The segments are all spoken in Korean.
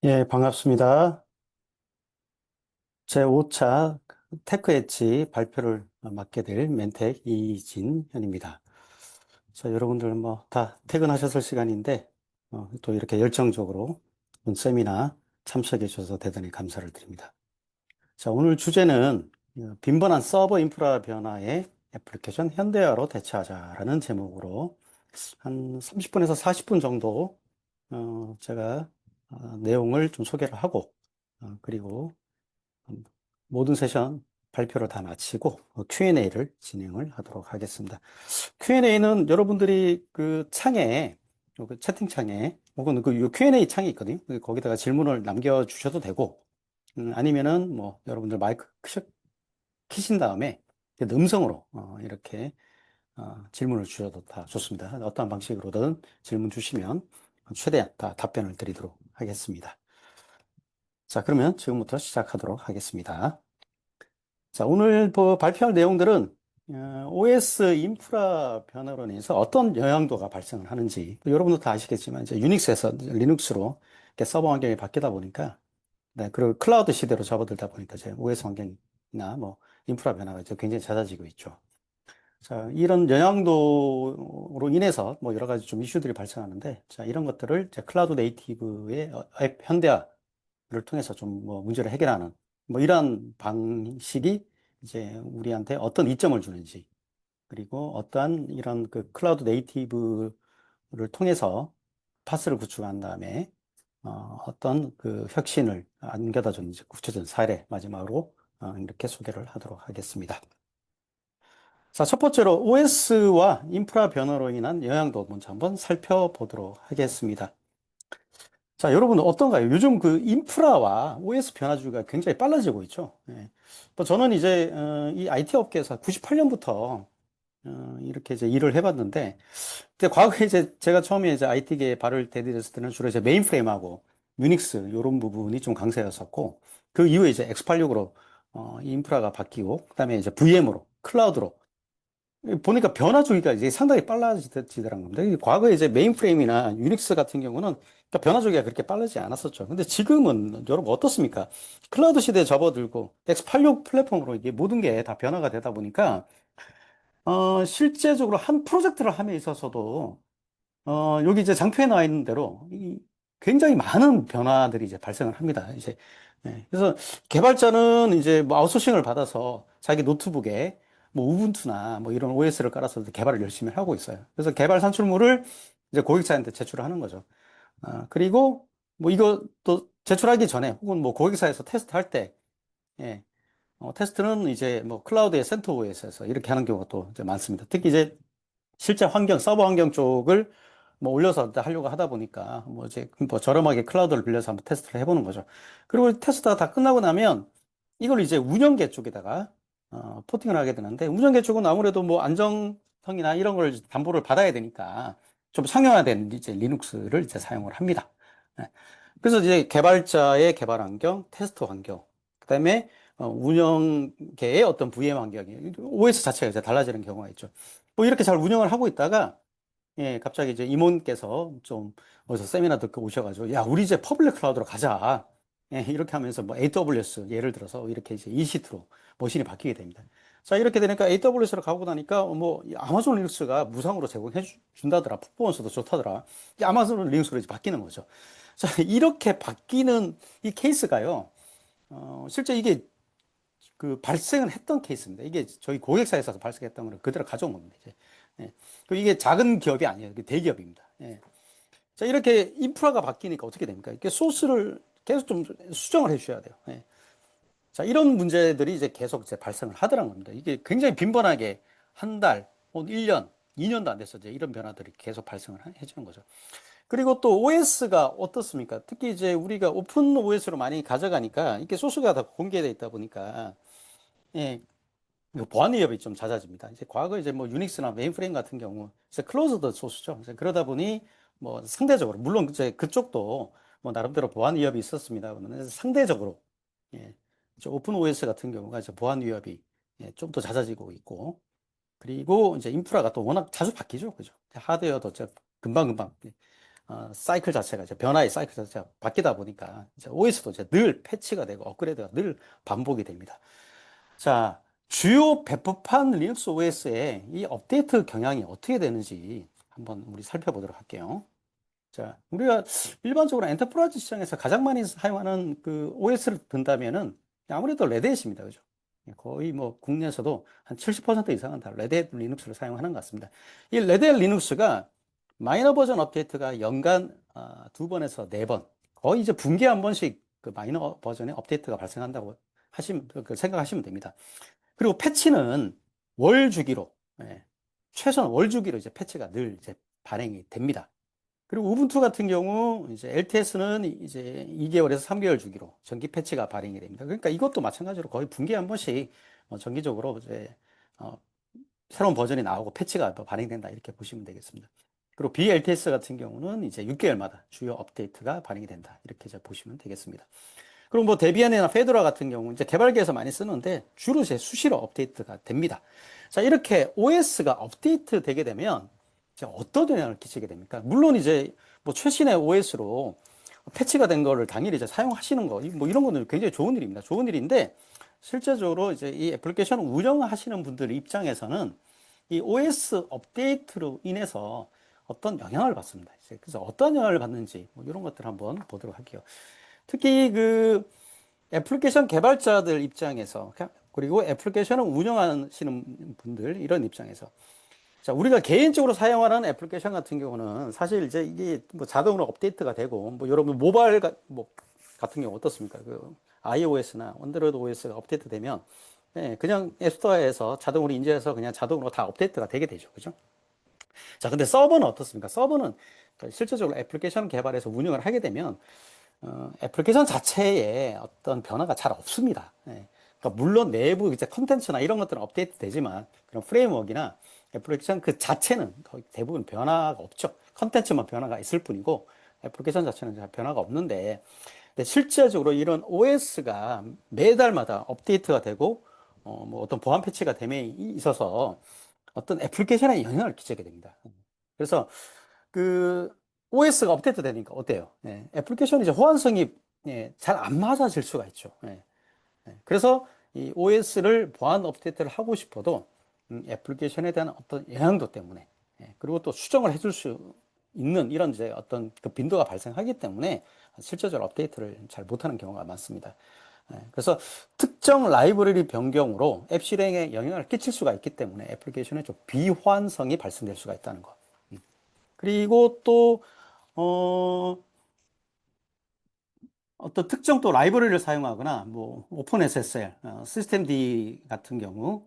예, 반갑습니다. 제 5차 테크 엣지 발표를 맡게 될 멘텍 이진현입니다. 자, 여러분들 뭐 다 퇴근하셨을 시간인데, 또 이렇게 열정적으로 세미나 참석해 주셔서 대단히 감사를 드립니다. 자, 오늘 주제는 빈번한 서버 인프라 변화에 애플리케이션 현대화로 대처하자라는 제목으로 한 30분에서 40분 정도 제가 내용을 좀 소개를 하고, 그리고 모든 세션 발표를 다 마치고 Q&A를 진행을 하도록 하겠습니다. Q&A는 여러분들이 그 창에, 그 채팅창에, 혹은 그 Q&A 창이 있거든요. 거기다가 질문을 남겨주셔도 되고, 아니면은 뭐 여러분들 마이크 키신 다음에 음성으로 이렇게 질문을 주셔도 다 좋습니다. 어떠한 방식으로든 질문 주시면 최대한 다 답변을 드리도록 하겠습니다. 자, 그러면 지금부터 시작하도록 하겠습니다. 자, 오늘 발표할 내용들은 OS 인프라 변화로 인해서 어떤 영향도가 발생을 하는지, 여러분도 다 아시겠지만 이제 유닉스에서 리눅스로 이렇게 서버 환경이 바뀌다 보니까, 네, 그리고 클라우드 시대로 접어들다 보니까 이제 OS 환경이나 뭐 인프라 변화가 이제 굉장히 잦아지고 있죠. 자, 이런 영향도로 인해서 뭐 여러 가지 좀 이슈들이 발생하는데, 자, 이런 것들을 이제 클라우드 네이티브의 앱 현대화를 통해서 좀 뭐 문제를 해결하는 뭐 이러한 방식이 이제 우리한테 어떤 이점을 주는지, 그리고 어떠한 이런 그 클라우드 네이티브를 통해서 파스를 구축한 다음에 어떤 그 혁신을 안겨다 주는지 구체적인 사례 마지막으로 이렇게 소개를 하도록 하겠습니다. 자, 첫 번째로 OS와 인프라 변화로 인한 영향도 먼저 한번 살펴보도록 하겠습니다. 자, 여러분 어떤가요? 요즘 그 인프라와 OS 변화주가 굉장히 빨라지고 있죠. 예. 또 저는 이제 이 IT 업계에서 98년부터 이렇게 이제 일을 해봤는데, 근데 과거에 이제 제가 처음에 이제 IT계에 발을 디뎠을 때는 주로 이제 메인프레임하고 유닉스 이런 부분이 좀 강세였었고, 그 이후에 이제 X86으로 인프라가 바뀌고, 그다음에 이제 VM으로 클라우드로 보니까 변화 주기가 이제 상당히 빨라지더라는 겁니다. 과거에 이제 메인프레임이나 유닉스 같은 경우는 그러니까 변화 주기가 그렇게 빠르지 않았었죠. 근데 지금은 여러분 어떻습니까? 클라우드 시대에 접어들고 X86 플랫폼으로 이게 모든 게 다 변화가 되다 보니까 실제적으로 한 프로젝트를 함에 있어서도 여기 이제 장표에 나와 있는 대로 굉장히 많은 변화들이 이제 발생을 합니다. 이제 그래서 개발자는 이제 뭐 아웃소싱을 받아서 자기 노트북에 뭐 우분투나 뭐 이런 OS를 깔아서 개발을 열심히 하고 있어요. 그래서 개발 산출물을 이제 고객사한테 제출을 하는 거죠. 그리고 뭐 이거 또 제출하기 전에 혹은 뭐 고객사에서 테스트할 때 예, 테스트는 이제 뭐 클라우드의 센터OS에서 이렇게 하는 경우가 또 이제 많습니다. 특히 이제 실제 환경, 서버 환경 쪽을 뭐 올려서 하려고 하다 보니까 뭐 이제 뭐 저렴하게 클라우드를 빌려서 한번 테스트를 해보는 거죠. 그리고 테스트가 다 끝나고 나면 이걸 이제 운영계 쪽에다가 포팅을 하게 되는데, 운영계 쪽은 아무래도 뭐 안정성이나 이런 걸 담보를 받아야 되니까 좀 상용화된 이제 리눅스를 이제 사용을 합니다. 예. 그래서 이제 개발자의 개발 환경, 테스트 환경, 그다음에 운영계의 어떤 VM 환경이 OS 자체가 이제 달라지는 경우가 있죠. 뭐 이렇게 잘 운영을 하고 있다가 예, 갑자기 이제 임원께서 좀 어디서 세미나 듣고 오셔가지고 야, 우리 이제 퍼블릭 클라우드로 가자. 예, 이렇게 하면서 뭐 AWS 예를 들어서 이렇게 이제 EC2로 머신이 바뀌게 됩니다. 자, 이렇게 되니까 AWS로 가고 나니까 뭐 아마존 리눅스가 무상으로 제공해 준다더라. 퍼포먼스도 좋다더라. 이 아마존 리눅스로 이제 바뀌는 거죠. 자, 이렇게 바뀌는 이 케이스가요. 실제 이게 그 발생을 했던 케이스입니다. 이게 저희 고객사에서 발생했던 걸 그대로 가져온 겁니다. 이제. 예. 이게 작은 기업이 아니에요. 대기업입니다. 예. 자, 이렇게 인프라가 바뀌니까 어떻게 됩니까? 이렇게 소스를 계속 좀 수정을 해 주셔야 돼요. 예. 자, 이런 문제들이 이제 계속 이제 발생을 하더라는 겁니다. 이게 굉장히 빈번하게 한 달, 혹은 1년, 2년도 안 돼서 이제 이런 변화들이 계속 발생을 해주는 거죠. 그리고 또 OS가 어떻습니까? 특히 이제 우리가 오픈 OS로 많이 가져가니까 이게 소스가 다 공개되어 있다 보니까 예, 이거 보안 위협이 좀 잦아집니다. 이제 과거 이제 뭐 유닉스나 메인프레임 같은 경우 이제 클로즈드 소스죠. 이제 그러다 보니 뭐 상대적으로 물론 이제 그쪽도 뭐 나름대로 보안 위협이 있었습니다. 그러면 상대적으로 예, 이제 오픈 OS 같은 경우가 이제 보안 위협이 예, 좀 더 잦아지고 있고, 그리고 이제 인프라가 또 워낙 자주 바뀌죠, 그죠? 하드웨어도 금방금방 사이클 자체가 이제 변화의 사이클 자체가 바뀌다 보니까 이제 OS도 이제 늘 패치가 되고 업그레이드가 늘 반복이 됩니다. 자, 주요 배포판 리눅스 OS의 이 업데이트 경향이 어떻게 되는지 한번 우리 살펴보도록 할게요. 자, 우리가 일반적으로 엔터프라이즈 시장에서 가장 많이 사용하는 그 OS를 든다면은 아무래도 레드햇입니다. 그죠? 거의 뭐 국내에서도 한 70% 이상은 다 레드햇 리눅스를 사용하는 것 같습니다. 이 레드햇 리눅스가 마이너 버전 업데이트가 연간 2번에서 4번, 거의 이제 분기에 한 번씩 그 마이너 버전의 업데이트가 발생한다고 생각하시면 됩니다. 그리고 패치는 월 주기로, 예, 최소한 월 주기로 이제 패치가 늘 이제 발행이 됩니다. 그리고 우분투 같은 경우 이제 LTS는 이제 2개월에서 3개월 주기로 정기 패치가 발행이 됩니다. 그러니까 이것도 마찬가지로 거의 분기에 한 번씩 정기적으로 이제 어, 새로운 버전이 나오고 패치가 발행된다 이렇게 보시면 되겠습니다. 그리고 BLTS 같은 경우는 이제 6개월마다 주요 업데이트가 발행이 된다 이렇게 이제 보시면 되겠습니다. 그리고 뭐 데비안이나 페도라 같은 경우 이제 개발계에서 많이 쓰는데 주로 이제 수시로 업데이트가 됩니다. 자, 이렇게 OS가 업데이트 되게 되면 이제 어떤 영향을 끼치게 됩니까? 물론 이제 뭐 최신의 OS로 패치가 된 거를 당일에 이제 사용하시는 거, 뭐 이런 거는 굉장히 좋은 일입니다. 좋은 일인데 실제적으로 이제 이 애플리케이션을 운영하시는 분들 입장에서는 이 OS 업데이트로 인해서 어떤 영향을 받습니다. 그래서 어떤 영향을 받는지 뭐 이런 것들 한번 보도록 할게요. 특히 그 애플리케이션 개발자들 입장에서 그리고 애플리케이션을 운영하시는 분들 이런 입장에서 자, 우리가 개인적으로 사용하는 애플리케이션 같은 경우는 사실 이제 이게 뭐 자동으로 업데이트가 되고 뭐 여러분 모바일 뭐 같은 경우 어떻습니까? 그 iOS나 안드로이드 OS가 업데이트 되면 그냥 앱스토어에서 자동으로 인지해서 그냥 자동으로 다 업데이트가 되게 되죠. 그죠? 자, 근데 서버는 어떻습니까? 서버는 실질적으로 애플리케이션 개발해서 운영을 하게 되면 애플리케이션 자체에 어떤 변화가 잘 없습니다. 그러니까 물론 내부 이제 컨텐츠나 이런 것들은 업데이트 되지만 그런 프레임워크나 애플리케이션 그 자체는 거의 대부분 변화가 없죠. 컨텐츠만 변화가 있을 뿐이고 애플리케이션 자체는 잘 변화가 없는데 근데 실제적으로 이런 OS가 매달마다 업데이트가 되고 뭐 어떤 보안 패치가 됨에 있어서 어떤 애플리케이션에 영향을 끼치게 됩니다. 그래서 그 OS가 업데이트 되니까 어때요? 애플리케이션이 이제 호환성이 잘 안 맞아질 수가 있죠. 그래서 이 OS를 보안 업데이트를 하고 싶어도 애플리케이션에 대한 어떤 영향도 때문에 그리고 또 수정을 해줄 수 있는 이런 이제 어떤 그 빈도가 발생하기 때문에 실제적으로 업데이트를 잘 못하는 경우가 많습니다. 그래서 특정 라이브러리 변경으로 앱 실행에 영향을 끼칠 수가 있기 때문에 애플리케이션에 좀 비호환성이 발생될 수가 있다는 거. 그리고 또 어떤 특정 또 라이브러리를 사용하거나 뭐 오픈 SSL, 시스템 D 같은 경우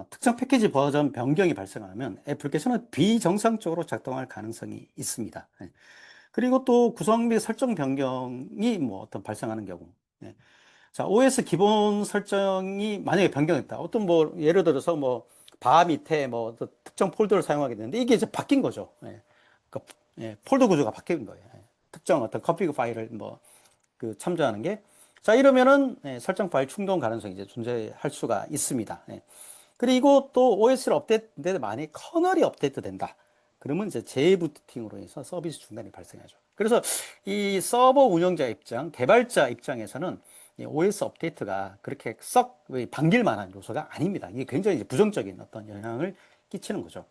특정 패키지 버전 변경이 발생하면 애플리케이션은 비정상적으로 작동할 가능성이 있습니다. 그리고 또 구성 및 설정 변경이 뭐 어떤 발생하는 경우. 자, OS 기본 설정이 만약에 변경했다. 어떤 뭐 예를 들어서 뭐 바 밑에 뭐 어떤 특정 폴더를 사용하게 되는데 이게 이제 바뀐 거죠. 폴더 구조가 바뀐 거예요. 특정 어떤 컨피그 파일을 뭐 그 참조하는 게. 자, 이러면은 설정 파일 충돌 가능성이 이제 존재할 수가 있습니다. 그리고 또 OS를 업데이트인데 만약에 커널이 업데이트 된다. 그러면 이제 재부팅으로 해서 서비스 중단이 발생하죠. 그래서 이 서버 운영자 입장, 개발자 입장에서는 이 OS 업데이트가 그렇게 썩 반길 만한 요소가 아닙니다. 이게 굉장히 이제 부정적인 어떤 영향을 끼치는 거죠.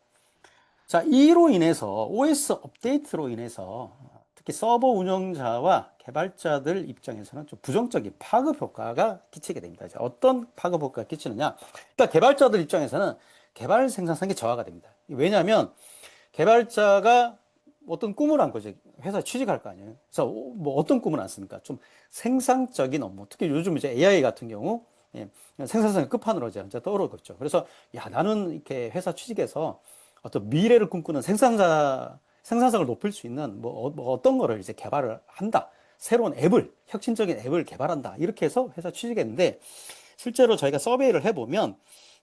자, 이로 인해서 OS 업데이트로 인해서 특히 서버 운영자와 개발자들 입장에서는 좀 부정적인 파급 효과가 끼치게 됩니다. 이제 어떤 파급 효과가 끼치느냐? 그러니까 개발자들 입장에서는 개발 생산성이 저하가 됩니다. 왜냐하면 개발자가 어떤 꿈을 안 거죠. 회사에 취직할 거 아니에요. 그래서 뭐 어떤 꿈을 안습니까? 좀 생산적인 업무. 특히 요즘 이제 AI 같은 경우 생산성의 끝판으로 이제 떠오르고 있죠. 그래서 야, 나는 이렇게 회사 취직해서 어떤 미래를 꿈꾸는 생산성을 높일 수 있는 뭐 어떤 거를 이제 개발을 한다. 새로운 앱을, 혁신적인 앱을 개발한다. 이렇게 해서 회사 취직했는데 실제로 저희가 서베이를 해보면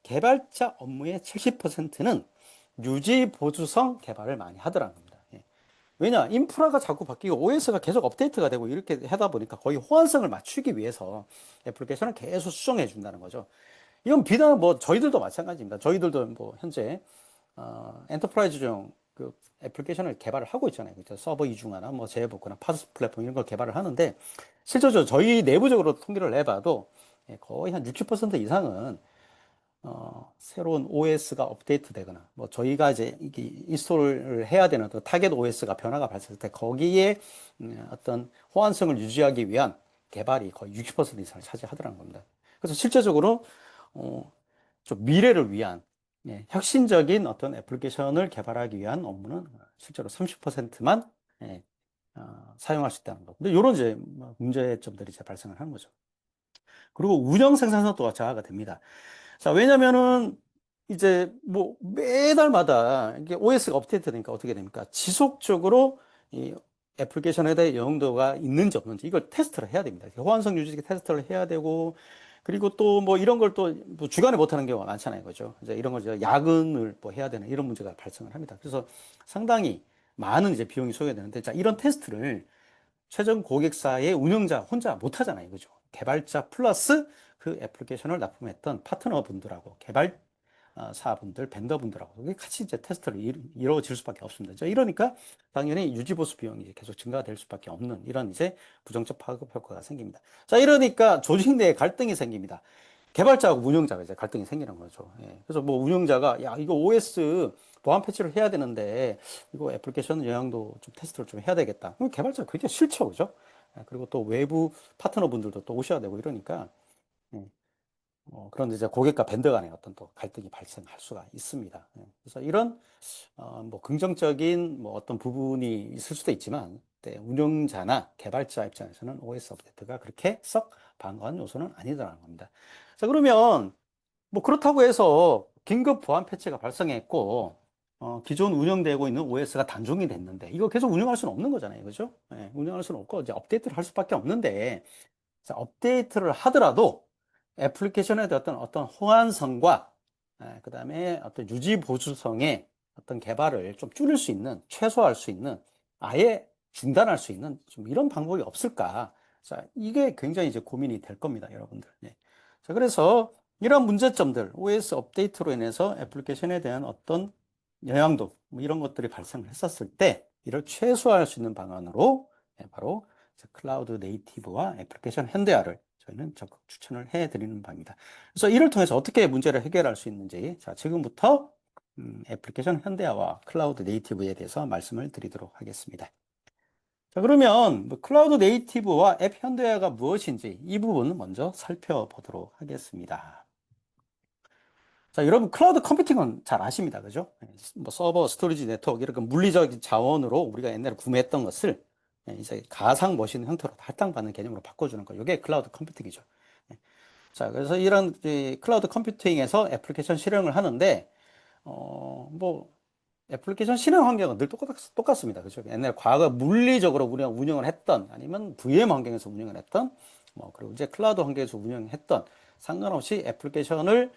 개발자 업무의 70%는 유지 보수성 개발을 많이 하더라는 겁니다. 왜냐, 인프라가 자꾸 바뀌고 OS가 계속 업데이트가 되고 이렇게 하다 보니까 거의 호환성을 맞추기 위해서 애플리케이션을 계속 수정해 준다는 거죠. 이건 비단 뭐 저희들도 마찬가지입니다. 저희들도 뭐 현재 엔터프라이즈용 그 애플리케이션을 개발을 하고 있잖아요. 그죠? 서버 이중화나 뭐 제어복구나 파스 플랫폼 이런 걸 개발을 하는데 실제로 저희 내부적으로 통계를 내봐도 거의 한 60% 이상은 새로운 OS가 업데이트 되거나, 뭐, 저희가 이제 이게 인스톨을 해야 되는 또 타겟 OS가 변화가 발생할 때 거기에 어떤 호환성을 유지하기 위한 개발이 거의 60% 이상을 차지하더라는 겁니다. 그래서 실제적으로, 좀 미래를 위한, 혁신적인 어떤 애플리케이션을 개발하기 위한 업무는 실제로 30%만 사용할 수 있다는 거. 근데 이런 이제 뭐 문제점들이 이제 발생을 하는 거죠. 그리고 운영 생산성도가 저하가 됩니다. 자, 왜냐면은 이제 뭐 매달마다 이게 OS가 업데이트 되니까 어떻게 됩니까? 지속적으로 이 애플리케이션에 대해 영향도가 있는지 없는지 이걸 테스트를 해야 됩니다. 호환성 유지 테스트를 해야 되고 그리고 또 뭐 이런 걸 또 뭐 주간에 못 하는 경우가 많잖아요. 그죠? 이제 이런 걸 이제 야근을 뭐 해야 되는 이런 문제가 발생을 합니다. 그래서 상당히 많은 이제 비용이 소요되는데 자, 이런 테스트를 최종 고객사의 운영자 혼자 못 하잖아요. 그죠? 개발자 플러스 그 애플리케이션을 납품했던 파트너분들하고 개발사분들, 벤더분들하고 같이 이제 테스트를 이루어질 수밖에 없습니다. 이러니까 당연히 유지보수 비용이 계속 증가가 될 수밖에 없는 이런 이제 부정적 파급 효과가 생깁니다. 자, 이러니까 조직 내에 갈등이 생깁니다. 개발자하고 운영자가 이제 갈등이 생기는 거죠. 예. 그래서 뭐 운영자가 야, 이거 OS 보안 패치를 해야 되는데 이거 애플리케이션 영향도 좀 테스트를 좀 해야 되겠다. 그럼 개발자가 굉장히 싫죠. 그죠? 예. 그리고 또 외부 파트너분들도 또 오셔야 되고 이러니까 예. 그런데 이제 고객과 벤더 간의 어떤 또 갈등이 발생할 수가 있습니다. 예. 그래서 이런 뭐 긍정적인 뭐 어떤 부분이 있을 수도 있지만 네, 운영자나 개발자 입장에서는 OS 업데이트가 그렇게 썩 반가운 요소는 아니더라는 겁니다. 자, 그러면 뭐 그렇다고 해서 긴급 보안 패치가 발생했고 기존 운영되고 있는 OS가 단종이 됐는데 이거 계속 운영할 수는 없는 거잖아요. 그죠? 예, 운영할 수는 없고 이제 업데이트를 할 수밖에 없는데 자, 업데이트를 하더라도 애플리케이션에 대한 어떤 호환성과 그다음에 어떤 유지 보수성의 어떤 개발을 좀 줄일 수 있는, 최소화할 수 있는, 아예 중단할 수 있는 좀 이런 방법이 없을까? 자, 이게 굉장히 이제 고민이 될 겁니다, 여러분들. 네. 자, 그래서 이런 문제점들, OS 업데이트로 인해서 애플리케이션에 대한 어떤 영향도, 뭐 이런 것들이 발생을 했었을 때, 이를 최소화할 수 있는 방안으로 바로 클라우드 네이티브와 애플리케이션 현대화를 저희는 적극 추천을 해드리는 바입니다. 그래서 이를 통해서 어떻게 문제를 해결할 수 있는지 자, 지금부터 애플리케이션 현대화와 클라우드 네이티브에 대해서 말씀을 드리도록 하겠습니다. 자, 그러면 뭐 클라우드 네이티브와 앱 현대화가 무엇인지 이 부분 먼저 살펴보도록 하겠습니다. 자, 여러분 클라우드 컴퓨팅은 잘 아십니다. 그죠? 뭐 서버, 스토리지, 네트워크 이렇게 물리적인 자원으로 우리가 옛날에 구매했던 것을 이제 가상 머신 형태로 할당받는 개념으로 바꿔주는 거. 이게 클라우드 컴퓨팅이죠. 자, 그래서 이런 클라우드 컴퓨팅에서 애플리케이션 실행을 하는데 뭐 애플리케이션 실행 환경은 늘 똑같습니다. 그죠? 옛날 과거 물리적으로 우리가 운영을 했던 아니면 VM 환경에서 운영을 했던 뭐 그리고 이제 클라우드 환경에서 운영했던 상관없이 애플리케이션을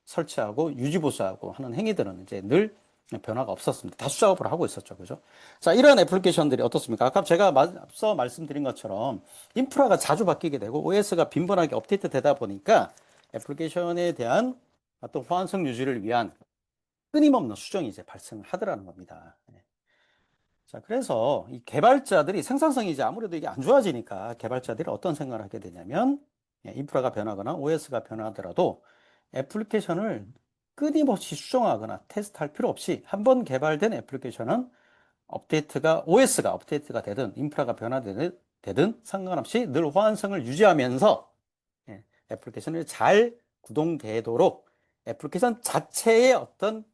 설치하고 유지보수하고 하는 행위들은 이제 늘 변화가 없었습니다. 다수 작업을 하고 있었죠. 그죠? 자, 이런 애플리케이션들이 어떻습니까? 아까 제가 앞서 말씀드린 것처럼 인프라가 자주 바뀌게 되고 OS가 빈번하게 업데이트 되다 보니까 애플리케이션에 대한 어떤 호환성 유지를 위한 끊임없는 수정이 이제 발생을 하더라는 겁니다. 자, 그래서 이 개발자들이 생산성이 이제 아무래도 이게 안 좋아지니까 개발자들이 어떤 생각을 하게 되냐면 인프라가 변하거나 OS가 변하더라도 애플리케이션을 끊임없이 수정하거나 테스트할 필요 없이 한번 개발된 애플리케이션은 OS가 업데이트가 되든 인프라가 변화되든 상관없이 늘 호환성을 유지하면서 애플리케이션을 잘 구동되도록 애플리케이션 자체의 어떤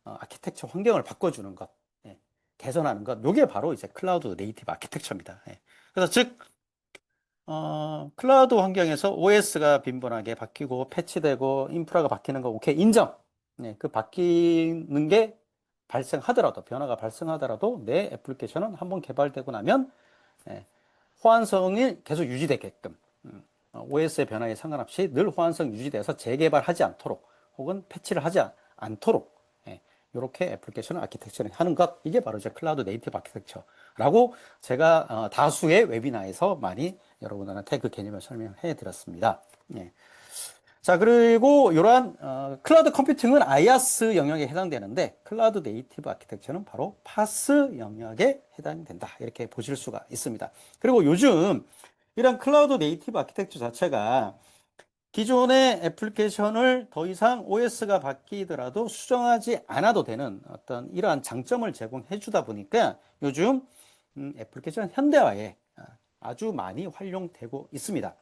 아키텍처 환경을 바꿔주는 것, 개선하는 것, 요게 바로 이제 클라우드 네이티브 아키텍처입니다. 그래서 즉, 클라우드 환경에서 OS가 빈번하게 바뀌고 패치되고 인프라가 바뀌는 거 오케이 인정. 그 바뀌는 게 발생하더라도 변화가 발생하더라도 내 애플리케이션은 한번 개발되고 나면 호환성이 계속 유지되게끔 OS의 변화에 상관없이 늘 호환성 유지돼서 재개발하지 않도록 혹은 패치를 하지 않도록 이렇게 애플리케이션을 아키텍처를 하는 것 이게 바로 이제 클라우드 네이티브 아키텍처라고 제가 다수의 웨비나에서 많이 여러분들한테 그 개념을 설명해 드렸습니다. 예. 자, 그리고 이러한 클라우드 컴퓨팅은 IaaS 영역에 해당되는데 클라우드 네이티브 아키텍처는 바로 파스 영역에 해당된다. 이렇게 보실 수가 있습니다. 그리고 요즘 이런 클라우드 네이티브 아키텍처 자체가 기존의 애플리케이션을 더 이상 OS가 바뀌더라도 수정하지 않아도 되는 어떤 이러한 장점을 제공해 주다 보니까 요즘 애플리케이션 현대화에 아주 많이 활용되고 있습니다.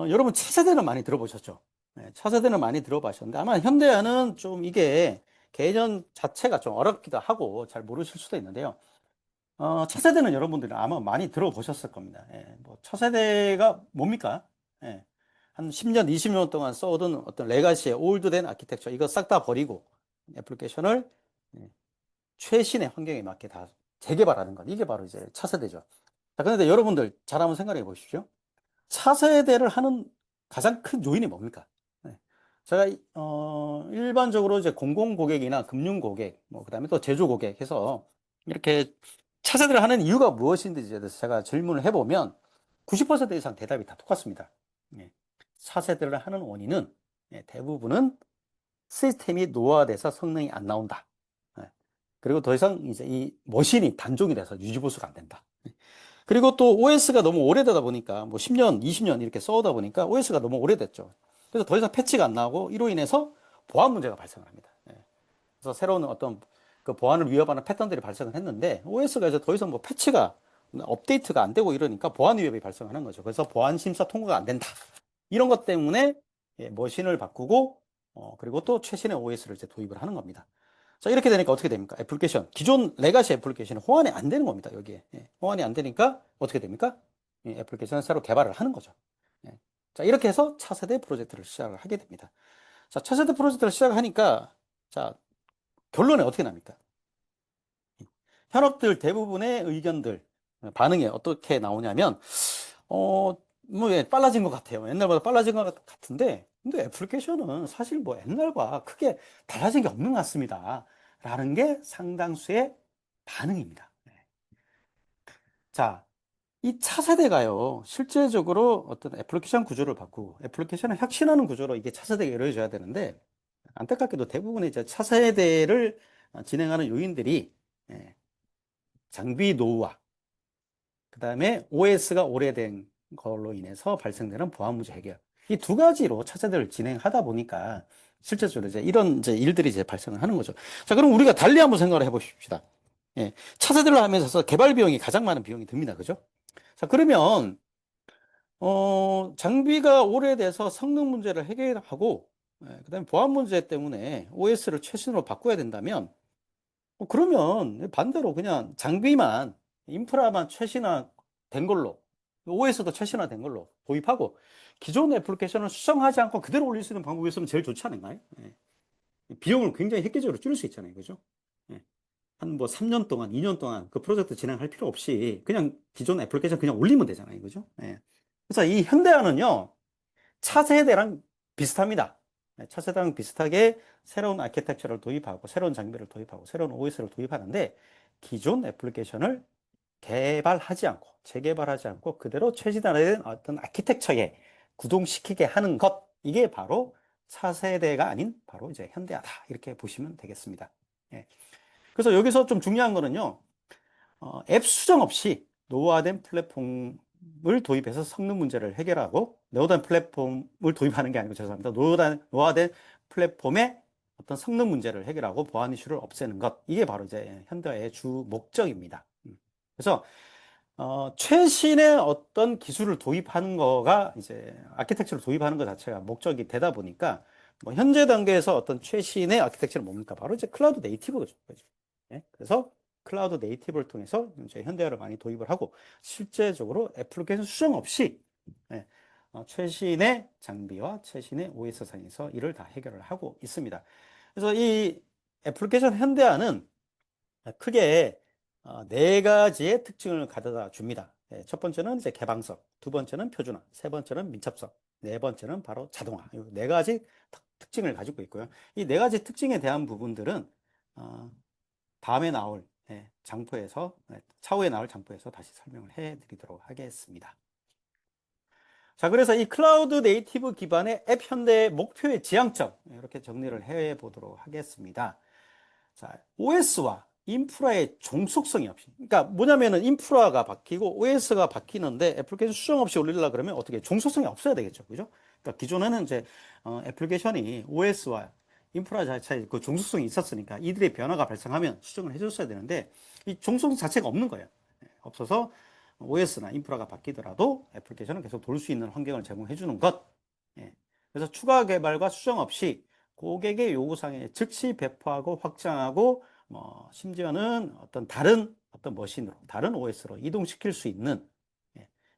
여러분 차세대는 많이 들어보셨죠? 네, 차세대는 많이 들어보셨는데 아마 현대화는 좀 이게 개념 자체가 좀 어렵기도 하고 잘 모르실 수도 있는데요. 차세대는 여러분들이 아마 많이 들어보셨을 겁니다. 예, 뭐 차세대가 뭡니까? 예, 한 10년, 20년 동안 써오던 어떤 레가시의 올드된 아키텍처 이거 싹 다 버리고 애플리케이션을 예, 최신의 환경에 맞게 다 재개발하는 것 이게 바로 이제 차세대죠. 자, 그런데 여러분들 잘 한번 생각해 보십시오. 차세대를 하는 가장 큰 요인이 뭡니까? 네. 제가 일반적으로 이제 공공 고객이나 금융 고객, 뭐 그다음에 또 제조 고객 해서 이렇게 차세대를 하는 이유가 무엇인지에 대해서 제가 질문을 해보면 90% 이상 대답이 다 똑같습니다. 예. 차세대를 하는 원인은 대부분은 시스템이 노화돼서 성능이 안 나온다. 예. 그리고 더 이상 이제 이 머신이 단종이 돼서 유지보수가 안 된다. 그리고 또 OS가 너무 오래되다 보니까 뭐 10년, 20년 이렇게 써오다 보니까 OS가 너무 오래됐죠. 그래서 더 이상 패치가 안 나오고 이로 인해서 보안 문제가 발생을 합니다. 예. 그래서 새로운 어떤 그 보안을 위협하는 패턴들이 발생을 했는데 OS가 이제 더 이상 뭐 패치가 업데이트가 안 되고 이러니까 보안 위협이 발생하는 거죠. 그래서 보안 심사 통과가 안 된다. 이런 것 때문에 머신을 바꾸고 그리고 또 최신의 OS를 이제 도입을 하는 겁니다. 자, 이렇게 되니까 어떻게 됩니까? 애플리케이션, 기존 레가시 애플리케이션은 호환이 안 되는 겁니다, 여기에. 예, 호환이 안 되니까 어떻게 됩니까? 애플리케이션을 새로 개발을 하는 거죠. 예. 자, 이렇게 해서 차세대 프로젝트를 시작을 하게 됩니다. 자, 차세대 프로젝트를 시작하니까, 자, 결론이 어떻게 납니까? 현업들 대부분의 의견들, 반응이 어떻게 나오냐면, 뭐, 예, 빨라진 것 같아요. 옛날보다 빨라진 것 같은데, 근데 애플리케이션은 사실 뭐 옛날과 크게 달라진 게 없는 것 같습니다. 라는 게 상당수의 반응입니다. 네. 자, 이 차세대가요, 실제적으로 어떤 애플리케이션 구조를 바꾸고, 애플리케이션을 혁신하는 구조로 이게 차세대가 이루어져야 되는데, 안타깝게도 대부분의 이제 차세대를 진행하는 요인들이, 예, 장비 노후화, 그 다음에 OS가 오래된 걸로 인해서 발생되는 보안 문제 해결. 이 두 가지로 차세대를 진행하다 보니까 실제적으로 이제 이런 이제 일들이 이제 발생을 하는 거죠. 자, 그럼 우리가 달리 한번 생각을 해보십시다. 예, 차세대를 하면서 개발 비용이 가장 많은 비용이 듭니다. 그죠? 자, 그러면, 장비가 오래돼서 성능 문제를 해결하고, 그 다음에 보안 문제 때문에 OS를 최신으로 바꿔야 된다면, 그러면 반대로 그냥 장비만, 인프라만 최신화된 걸로, OS도 최신화된 걸로 도입하고, 기존 애플리케이션을 수정하지 않고 그대로 올릴 수 있는 방법이 있으면 제일 좋지 않은가요? 예. 비용을 굉장히 획기적으로 줄일 수 있잖아요. 그죠? 예. 한 뭐 3년 동안, 2년 동안 그 프로젝트 진행할 필요 없이 그냥 기존 애플리케이션 그냥 올리면 되잖아요. 그죠? 예. 그래서 이 현대화는요, 차세대랑 비슷합니다. 차세대랑 비슷하게 새로운 아키텍처를 도입하고 새로운 장비를 도입하고 새로운 OS를 도입하는데 기존 애플리케이션을 개발하지 않고 재개발하지 않고 그대로 최신화된 어떤 아키텍처에 구동시키게 하는 것 이게 바로 차세대가 아닌 바로 이제 현대화다 이렇게 보시면 되겠습니다. 예. 그래서 여기서 좀 중요한 거는요. 앱 수정 없이 노후화된 플랫폼을 도입해서 성능 문제를 해결하고 노후화된 플랫폼을 도입하는 게 아니고 죄송합니다. 노후화된 플랫폼의 어떤 성능 문제를 해결하고 보안 이슈를 없애는 것 이게 바로 이제 현대화의 주 목적입니다. 그래서 최신의 어떤 기술을 도입하는 거가 이제 아키텍처를 도입하는 것 자체가 목적이 되다 보니까 뭐 현재 단계에서 어떤 최신의 아키텍처는 뭡니까? 바로 이제 클라우드 네이티브죠. 예? 그래서 클라우드 네이티브를 통해서 이제 현대화를 많이 도입을 하고 실제적으로 애플리케이션 수정 없이 예, 최신의 장비와 최신의 OS상에서 이를 다 해결을 하고 있습니다. 그래서 이 애플리케이션 현대화는 크게 네 가지의 특징을 가져다 줍니다. 예, 첫 번째는 이제 개방성, 두 번째는 표준화, 세 번째는 민첩성, 네 번째는 바로 자동화. 이 네 가지 특징을 가지고 있고요. 이 네 가지 특징에 대한 부분들은 다음에 나올 장포에서 차후에 나올 장포에서 다시 설명을 해 드리도록 하겠습니다. 자, 그래서 이 클라우드 네이티브 기반의 앱 현대의 목표의 지향점, 이렇게 정리를 해 보도록 하겠습니다. 자, OS와 인프라의 종속성이 없이. 그러니까 뭐냐면은 인프라가 바뀌고 OS가 바뀌는데 애플리케이션 수정 없이 올리려고 그러면 어떻게 종속성이 없어야 되겠죠. 그죠? 그러니까 기존에는 이제 애플리케이션이 OS와 인프라 자체에 그 종속성이 있었으니까 이들의 변화가 발생하면 수정을 해줬어야 되는데 이 종속성 자체가 없는 거예요. 없어서 OS나 인프라가 바뀌더라도 애플리케이션은 계속 돌 수 있는 환경을 제공해 주는 것. 예. 그래서 추가 개발과 수정 없이 고객의 요구사항에 즉시 배포하고 확장하고 심지어는 어떤 다른 어떤 머신으로 다른 OS로 이동시킬 수 있는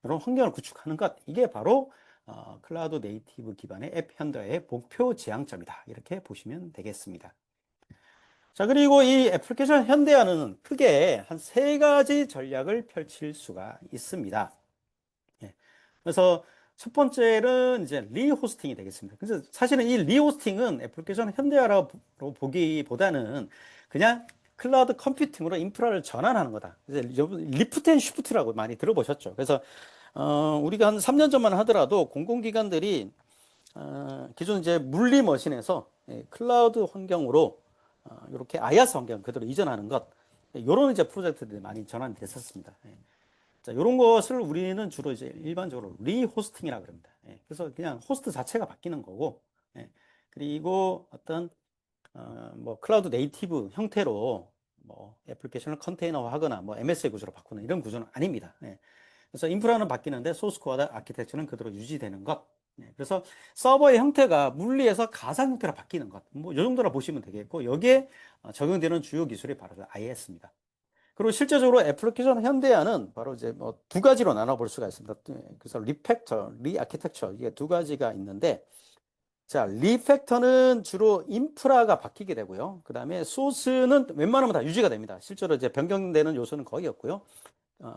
이런 환경을 구축하는 것, 이게 바로 클라우드 네이티브 기반의 앱 현대의 목표 지향점이다, 이렇게 보시면 되겠습니다. 자, 그리고 이 애플리케이션 현대화는 크게 한 세 가지 전략을 펼칠 수가 있습니다. 그래서 첫 번째는 이제 리호스팅이 되겠습니다. 그래서 사실은 이 리호스팅은 애플리케이션 현대화로 보기보다는 그냥 클라우드 컴퓨팅으로 인프라를 전환하는 거다. 그래서 리프트 앤 쉬프트라고 많이 들어보셨죠. 그래서 우리가 한 3년 전만 하더라도 공공기관들이 기존 이제 물리 머신에서 클라우드 환경으로 이렇게 아이아스 환경 그대로 이전하는 것, 이런 이제 프로젝트들이 많이 전환이 됐었습니다. 자, 이런 것을 우리는 주로 이제 일반적으로 리호스팅이라고 합니다. 그래서 그냥 호스트 자체가 바뀌는 거고, 그리고 어떤 뭐 클라우드 네이티브 형태로 뭐 애플리케이션을 컨테이너화하거나 뭐 MSA 구조로 바꾸는 이런 구조는 아닙니다. 그래서 인프라는 바뀌는데 소스 코어와 아키텍처는 그대로 유지되는 것. 그래서 서버의 형태가 물리에서 가상 형태로 바뀌는 것. 뭐 이 정도로 보시면 되겠고, 여기에 적용되는 주요 기술이 바로 IS입니다. 그리고 실제적으로 애플리케이션 현대화는 바로 이제 뭐 두 가지로 나눠볼 수가 있습니다. 그래서 리팩터, 리아키텍처, 이게 두 가지가 있는데, 자, 리팩터는 주로 인프라가 바뀌게 되고요. 그 다음에 소스는 웬만하면 다 유지가 됩니다. 실제로 이제 변경되는 요소는 거의 없고요.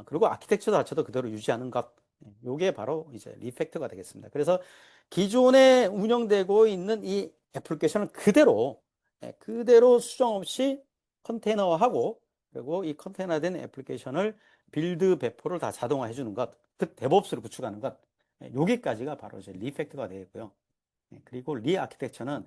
그리고 아키텍처 자체도 그대로 유지하는 것. 요게 바로 이제 리팩터가 되겠습니다. 그래서 기존에 운영되고 있는 이 애플리케이션을 그대로 수정 없이 컨테이너화하고, 그리고 이 컨테이너된 애플리케이션을 빌드 배포를 다 자동화해 주는 것, 즉 데브옵스를 구축하는 것. 여기까지가 바로 이제 리팩터가 되겠고요. 그리고 리아키텍처는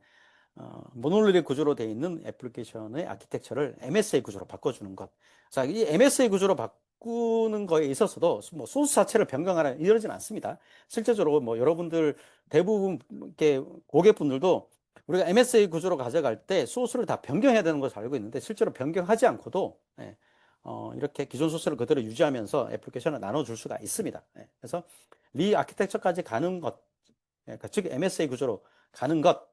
모놀리틱 구조로 되어 있는 애플리케이션의 아키텍처를 MSA 구조로 바꿔주는 것. 자, 이 MSA 구조로 바꾸는 거에 있어서도 뭐 소스 자체를 변경하라 이러진 않습니다. 실제적으로 뭐 여러분들 대부분 이렇게 고객분들도 우리가 MSA 구조로 가져갈 때 소스를 다 변경해야 되는 것을 알고 있는데, 실제로 변경하지 않고도 이렇게 기존 소스를 그대로 유지하면서 애플리케이션을 나눠줄 수가 있습니다. 그래서 리아키텍처까지 가는 것, 그러니까 즉 MSA 구조로 가는 것,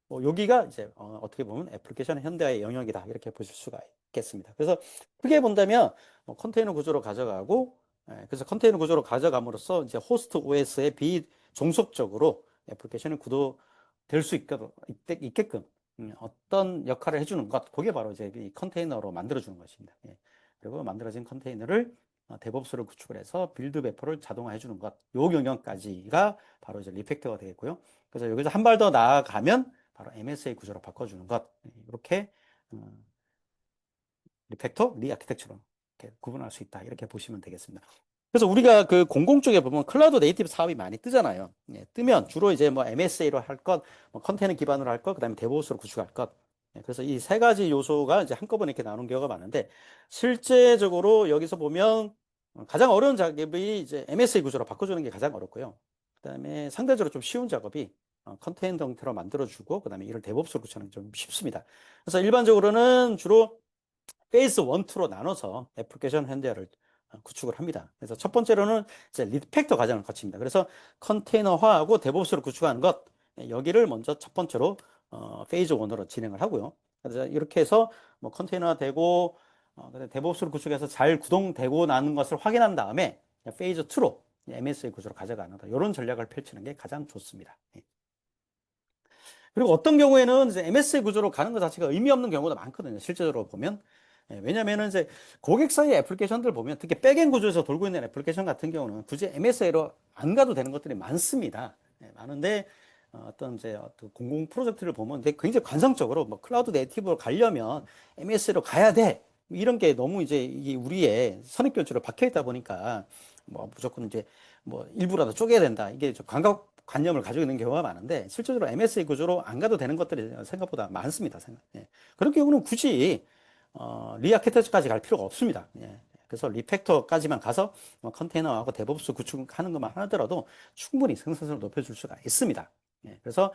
뭐 여기가 이제 어떻게 보면 애플리케이션 현대화의 영역이다, 이렇게 보실 수가 있겠습니다. 그래서 크게 본다면 뭐 컨테이너 구조로 가져가고, 그래서 컨테이너 구조로 가져감으로써 이제 호스트 OS에 비종속적으로 애플리케이션이 구도될 수 있게끔 어떤 역할을 해주는 것, 그게 바로 이제 이 컨테이너로 만들어주는 것입니다. 그리고 만들어진 컨테이너를 데브옵스를 구축을 해서 빌드 배포를 자동화해 주는 것, 요 영역까지가 바로 이제 리팩터가 되겠고요. 그래서 여기서 한 발 더 나아가면 바로 MSA 구조로 바꿔주는 것, 이렇게 리팩터, 리아키텍처로 이렇게 구분할 수 있다, 이렇게 보시면 되겠습니다. 그래서 우리가 그 공공 쪽에 보면 클라우드 네이티브 사업이 많이 뜨잖아요. 뜨면 주로 이제 뭐 MSA로 할 것, 뭐 컨테이너 기반으로 할 것, 그다음에 데브옵스로 구축할 것. 그래서 이 세 가지 요소가 이제 한꺼번에 이렇게 나오는 경우가 많은데, 실제적으로 여기서 보면 가장 어려운 작업이 이제 MSA 구조로 바꿔주는 게 가장 어렵고요. 그다음에 상대적으로 좀 쉬운 작업이 컨테이너 형태로 만들어주고, 그다음에 이를 데브옵스로 구축하는 게 좀 쉽습니다. 그래서 일반적으로는 주로 페이스 1, 2로 나눠서 애플리케이션 현대화를 구축을 합니다. 그래서 첫 번째로는 이제 리팩터 과정을 거칩니다. 그래서 컨테이너화하고 데브옵스로 구축하는 것, 여기를 먼저 첫 번째로 페이즈 1으로 진행을 하고요. 그래서 이렇게 해서 뭐 컨테이너화 되고 데브옵스로 구축해서 잘 구동되고 나는 것을 확인한 다음에 페이즈 2로 MSA 구조로 가져가는 이런 전략을 펼치는 게 가장 좋습니다. 그리고 어떤 경우에는 이제 MSA 구조로 가는 것 자체가 의미 없는 경우도 많거든요. 실제적으로 보면. 왜냐면은 이제 고객사의 애플리케이션들 보면, 특히 백end 구조에서 돌고 있는 애플리케이션 같은 경우는 굳이 MSA로 안 가도 되는 것들이 많습니다. 많은데 어떤 이제 공공 프로젝트를 보면 굉장히 관성적으로 뭐 클라우드 네이티브로 가려면 MSA로 가야 돼, 이런 게 너무 이제 이게 우리의 선입견처럼 박혀 있다 보니까 뭐 무조건 이제 뭐 일부라도 쪼개야 된다. 이게 좀 관념을 가지고 있는 경우가 많은데 실질적으로 MSA 구조로 안 가도 되는 것들이 생각보다 많습니다. 예. 그런 경우는 굳이 리아키텍처까지 갈 필요가 없습니다. 예. 그래서 리팩터까지만 가서 뭐 컨테이너하고 데브옵스 구축하는 것만 하더라도 충분히 생산성을 높여줄 수가 있습니다. 예. 그래서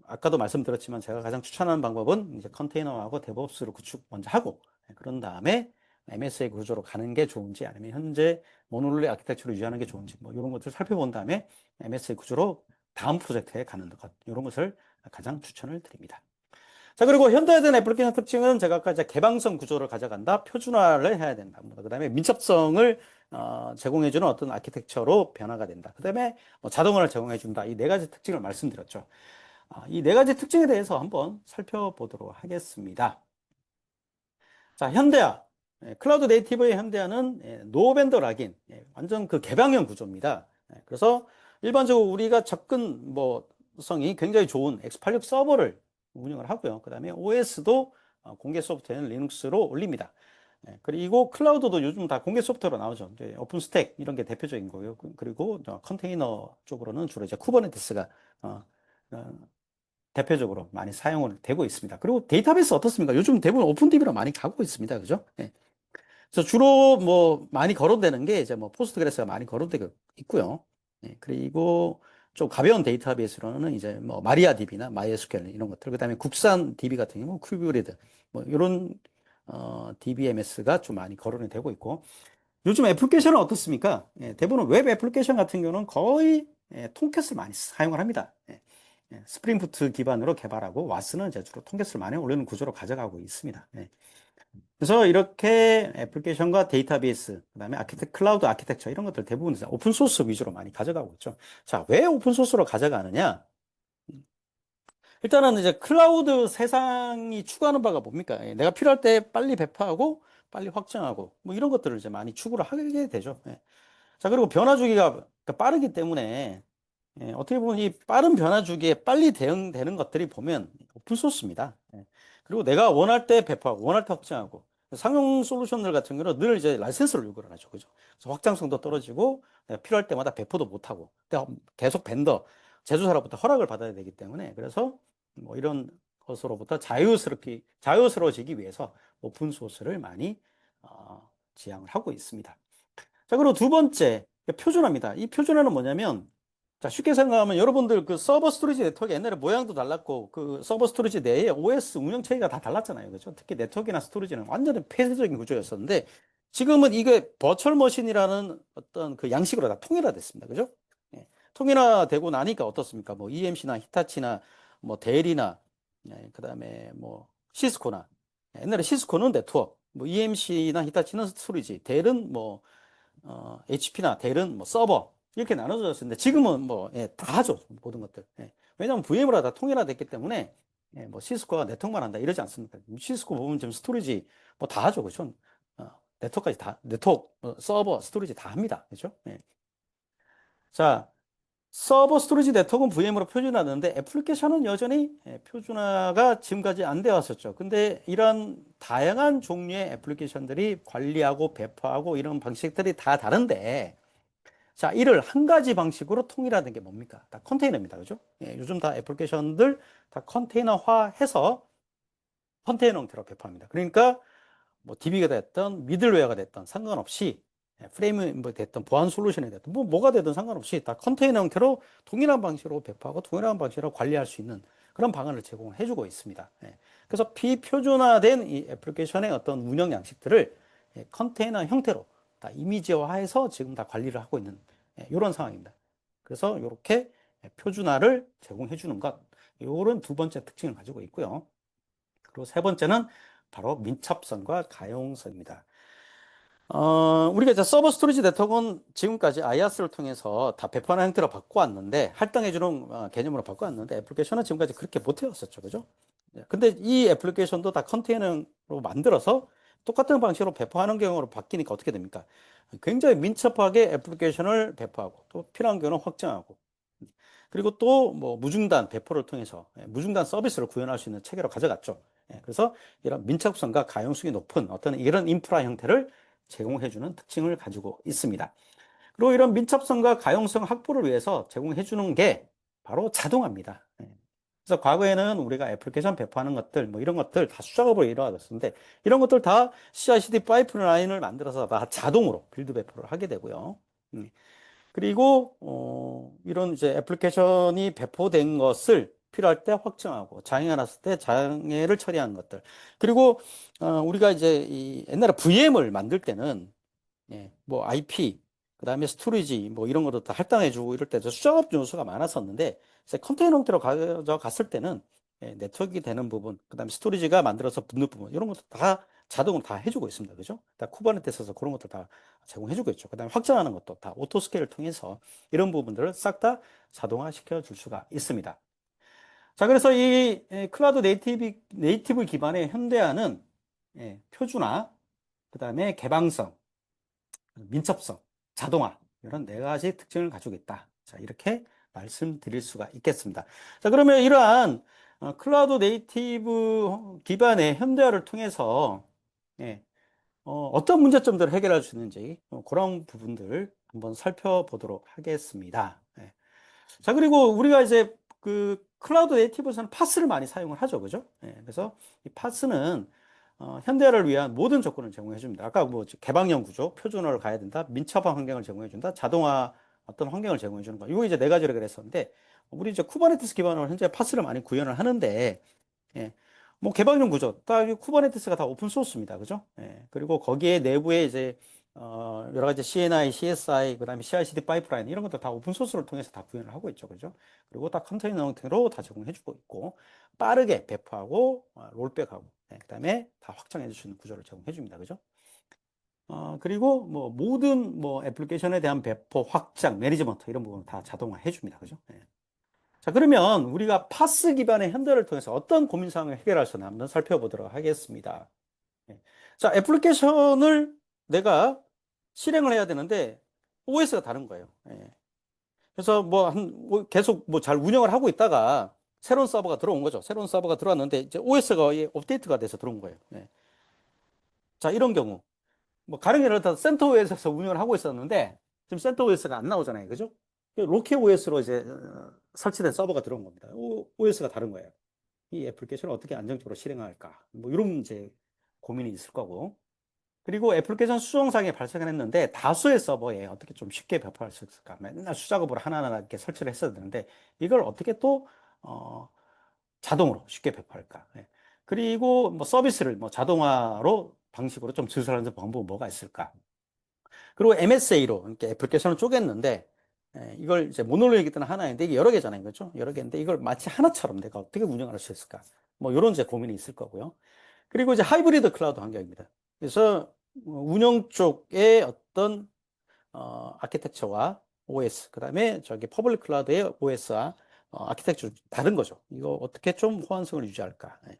아까도 말씀드렸지만 제가 가장 추천하는 방법은 이제 컨테이너하고 데브옵스를 구축 먼저 하고 그런 다음에 MSA 구조로 가는 게 좋은지 아니면 현재 모노리 아키텍처를 유지하는 게 좋은지 뭐 이런 것들을 살펴본 다음에 MSA 구조로 다음 프로젝트에 가는 것 이런 것을 가장 추천을 드립니다. 자, 그리고 현대화된 애플리케이션 특징은 제가 아까 이제 개방성 구조를 가져간다, 표준화를 해야 된다. 그 다음에 민첩성을 제공해주는 어떤 아키텍처로 변화가 된다. 그 다음에 뭐 자동화를 제공해준다. 이 네 가지 특징을 말씀드렸죠. 이 네 가지 특징에 대해서 한번 살펴보도록 하겠습니다. 자, 현대화. 클라우드 네이티브의 현대화는 노벤더 락인, 완전 그 개방형 구조입니다. 그래서 일반적으로 우리가 접근 성이 굉장히 좋은 x86 서버를 운영을 하고요. 그 다음에 OS도 공개 소프트웨어는 리눅스로 올립니다. 그리고 클라우드도 요즘 다 공개 소프트웨어로 나오죠. 이제 오픈스택 이런 게 대표적인 거고요. 그리고 컨테이너 쪽으로는 주로 이제 쿠버네티스가 대표적으로 많이 사용을 되고 있습니다. 그리고 데이터베이스 어떻습니까? 요즘 대부분 오픈DB로 많이 가고 있습니다. 그죠? 예. 그래서 주로 뭐 많이 거론되는 게 이제 뭐 포스트그레스가 많이 거론되고 있고요. 예. 그리고 좀 가벼운 데이터베이스로는 이제 뭐 마리아DB나 MySQL 이런 것들, 그 다음에 국산 DB 같은 경우 큐브리드 뭐 이런 DBMS가 좀 많이 거론이 되고 있고, 요즘 애플리케이션은 어떻습니까? 예, 대부분 웹 애플리케이션 같은 경우는 거의 통캣을 많이 사용을 합니다. 스프링부트 기반으로 개발하고 와스는 이제 주로 통캣을 많이 올리는 구조로 가져가고 있습니다. 그래서 이렇게 애플리케이션과 데이터베이스, 그다음에 클라우드 아키텍처 이런 것들 대부분 오픈 소스 위주로 많이 가져가고 있죠. 자, 왜 오픈 소스로 가져가느냐? 일단은 이제 클라우드 세상이 추구하는 바가 뭡니까? 내가 필요할 때 빨리 배포하고 빨리 확정하고 뭐 이런 것들을 이제 많이 추구를 하게 되죠. 자, 그리고 변화 주기가 빠르기 때문에 어떻게 보면 이 빠른 변화 주기에 빨리 대응되는 것들이 보면 오픈소스입니다. 그리고 내가 원할 때 배포하고 원할 때 확장하고 상용 솔루션들 같은 경우는 늘 이제 라이센스를 요구를 하죠. 그죠? 그래서 확장성도 떨어지고 내가 필요할 때마다 배포도 못하고 계속 벤더, 제조사로부터 허락을 받아야 되기 때문에 그래서 뭐 이런 것으로부터 자유스러워지기 위해서 오픈소스를 많이 지향을 하고 있습니다. 자, 그리고 두 번째, 표준화입니다. 이 표준화는 뭐냐면, 자, 쉽게 생각하면 여러분들 그 서버 스토리지 네트워크 옛날에 모양도 달랐고, 그 서버 스토리지 내에 OS 운영 체계가 다 달랐잖아요. 그죠? 특히 네트워크나 스토리지는 완전히 폐쇄적인 구조였었는데, 지금은 이게 버추얼 머신이라는 어떤 그 양식으로 다 통일화됐습니다. 그죠? 통일화되고 나니까 어떻습니까? 뭐 EMC나 히타치나 뭐 델이나, 그 다음에 뭐 시스코나, 옛날에 시스코는 네트워크, 뭐 EMC나 히타치는 스토리지, 델은 뭐 HP나 델은 뭐 서버 이렇게 나눠져 있었는데 지금은 뭐 다 하죠. 모든 것들. 왜냐하면 VM으로 다 통일화됐기 때문에 뭐 시스코가 네트워크만 한다 이러지 않습니까? 시스코 보면 지금 스토리지 뭐 다 하죠. 그죠? 네트워크까지 다 네트워크, 서버, 스토리지 다 합니다. 그죠? 자, 서버 스토리지 네트워크는 VM으로 표준화되는데 애플리케이션은 여전히 표준화가 지금까지 안 되어 왔었죠. 근데 이런 다양한 종류의 애플리케이션들이 관리하고 배포하고 이런 방식들이 다 다른데 자, 이를 한 가지 방식으로 통일하는 게 뭡니까? 다 컨테이너입니다. 그죠? 요즘 다 애플리케이션들 다 컨테이너화해서 컨테이너 형태로 배포합니다. 그러니까 뭐 DB가 됐던 미들웨어가 됐던 상관없이 프레임이 됐던 보안 솔루션이 됐던 뭐가 되든 상관없이 다 컨테이너 형태로 동일한 방식으로 배포하고 동일한 방식으로 관리할 수 있는 그런 방안을 제공해 주고 있습니다. 그래서 비표준화된 이 애플리케이션의 어떤 운영 양식들을 컨테이너 형태로 다 이미지화해서 지금 다 관리를 하고 있는 이런 상황입니다. 그래서 이렇게 표준화를 제공해 주는 것, 이런 두 번째 특징을 가지고 있고요. 그리고 세 번째는 바로 민첩성과 가용성입니다. 우리가 이제 서버 스토리지 네트워크는 지금까지 IaaS를 통해서 다 배포하는 형태로 바꿔왔는데, 할당해주는 개념으로 바꿔왔는데, 애플리케이션은 지금까지 그렇게 못해왔었죠. 그죠? 근데 이 애플리케이션도 다 컨테이너로 만들어서 똑같은 방식으로 배포하는 경우로 바뀌니까 어떻게 됩니까? 굉장히 민첩하게 애플리케이션을 배포하고, 또 필요한 경우는 확장하고, 그리고 또 뭐 무중단 배포를 통해서 무중단 서비스를 구현할 수 있는 체계로 가져갔죠. 그래서 이런 민첩성과 가용성이 높은 어떤 이런 인프라 형태를 제공해주는 특징을 가지고 있습니다. 그리고 이런 민첩성과 가용성 확보를 위해서 제공해 주는 게 바로 자동화입니다. 예. 그래서 과거에는 우리가 애플리케이션 배포하는 것들, 뭐 이런 것들 다 수작업으로 이루어졌었는데, 이런 것들 다 CI/CD 파이프라인을 만들어서 다 자동으로 빌드 배포를 하게 되고요. 그리고 이런 이제 애플리케이션이 배포된 것을 필요할 때 확정하고, 장애가 났을 때 장애를 처리하는 것들. 그리고 우리가 이제 이 옛날에 VM을 만들 때는 뭐 IP, 그다음에 스토리지 뭐 이런 것도 다 할당해주고 이럴 때 수작업 요소가 많았었는데, 이제 컨테이너 형태로 가져갔을 때는 네트워크가 되는 부분, 그다음에 스토리지가 만들어서 붙는 부분 이런 것도 다 자동으로 다 해주고 있습니다. 그죠? 다 쿠버네티스 써서 그런 것들 다 제공해주고 있죠. 그다음에 확장하는 것도 다 오토스케일을 통해서 이런 부분들을 싹 다 자동화 시켜줄 수가 있습니다. 자, 그래서 이 클라우드 네이티브 기반의 현대화는 표준화, 그다음에 개방성, 민첩성, 자동화 이런 네 가지 특징을 가지고 있다. 자, 이렇게 말씀드릴 수가 있겠습니다. 자, 그러면 이러한 클라우드 네이티브 기반의 현대화를 통해서 예, 어떤 문제점들을 해결할 수 있는지 그런 부분들 한번 살펴보도록 하겠습니다. 예. 자, 그리고 우리가 이제 그 클라우드 네이티브에서는 파스를 많이 사용을 하죠. 그죠? 예, 그래서 이 파스는 현대화를 위한 모든 조건을 제공해 줍니다. 아까 뭐 개방형 구조, 표준화를 가야 된다, 민첩한 환경을 제공해 준다, 자동화 어떤 환경을 제공해 주는 거. 이거 이제 네 가지를 그랬었는데, 우리 이제 쿠버네티스 기반으로 현재 파스를 많이 구현을 하는데, 예. 뭐 개방형 구조, 딱 쿠버네티스가 다 오픈 소스입니다. 그죠? 예. 그리고 거기에 내부에 이제 여러 가지 CNI, CSI, 그다음에 CI/CD 파이프라인 이런 것도 다 오픈 소스를 통해서 다 구현을 하고 있죠. 그죠? 그리고 다 컨테이너 형태로 다 제공해 주고 있고 빠르게 배포하고 롤백하고 그다음에 다 확장해 주시는 구조를 제공해 줍니다. 그죠? 그리고 뭐 모든 뭐 애플리케이션에 대한 배포, 확장, 매니지먼트 이런 부분 다 자동화해 줍니다. 그죠? 예. 자, 그러면 우리가 파스 기반의 현대를 통해서 어떤 고민사항을 해결할 수 있나 한번 살펴보도록 하겠습니다. 예. 자, 애플리케이션을 내가 실행을 해야 되는데 OS가 다른 거예요. 예. 그래서 계속 뭐 잘 운영을 하고 있다가 새로운 서버가 들어온 거죠. 새로운 서버가 들어왔는데 이제 OS가 업데이트가 돼서 들어온 거예요. 예. 자, 이런 경우 뭐 가령 예를 들어서 센터OS에서 운영을 하고 있었는데 지금 센터OS가 안 나오잖아요. 그죠? 로켓OS로 이제 설치된 서버가 들어온 겁니다. OS가 다른 거예요. 이 애플리케이션을 어떻게 안정적으로 실행할까? 뭐 이런 이제 고민이 있을 거고. 그리고 애플리케이션 수정사항이 발생을 했는데 다수의 서버에 어떻게 좀 쉽게 배포할 수 있을까? 맨날 수작업으로 하나하나 이렇게 설치를 했어야 되는데 이걸 어떻게 또 자동으로 쉽게 배포할까? 예. 그리고 뭐 서비스를 뭐 자동화로 방식으로 좀 증설하는 방법은 뭐가 있을까? 그리고 MSA로 이렇게 애플리케이션을 쪼갰는데 이걸 이제 모노리틱 때는 하나인데 이게 여러 개잖아요. 그렇죠? 여러 개인데 이걸 마치 하나처럼 내가 어떻게 운영할 수 있을까? 뭐 이런 이제 고민이 있을 거고요. 그리고 이제 하이브리드 클라우드 환경입니다. 그래서 운영 쪽에 어떤 아키텍처와 OS, 그다음에 저기 퍼블릭 클라우드의 OS와 아키텍처 다른 거죠. 이거 어떻게 좀 호환성을 유지할까? 예.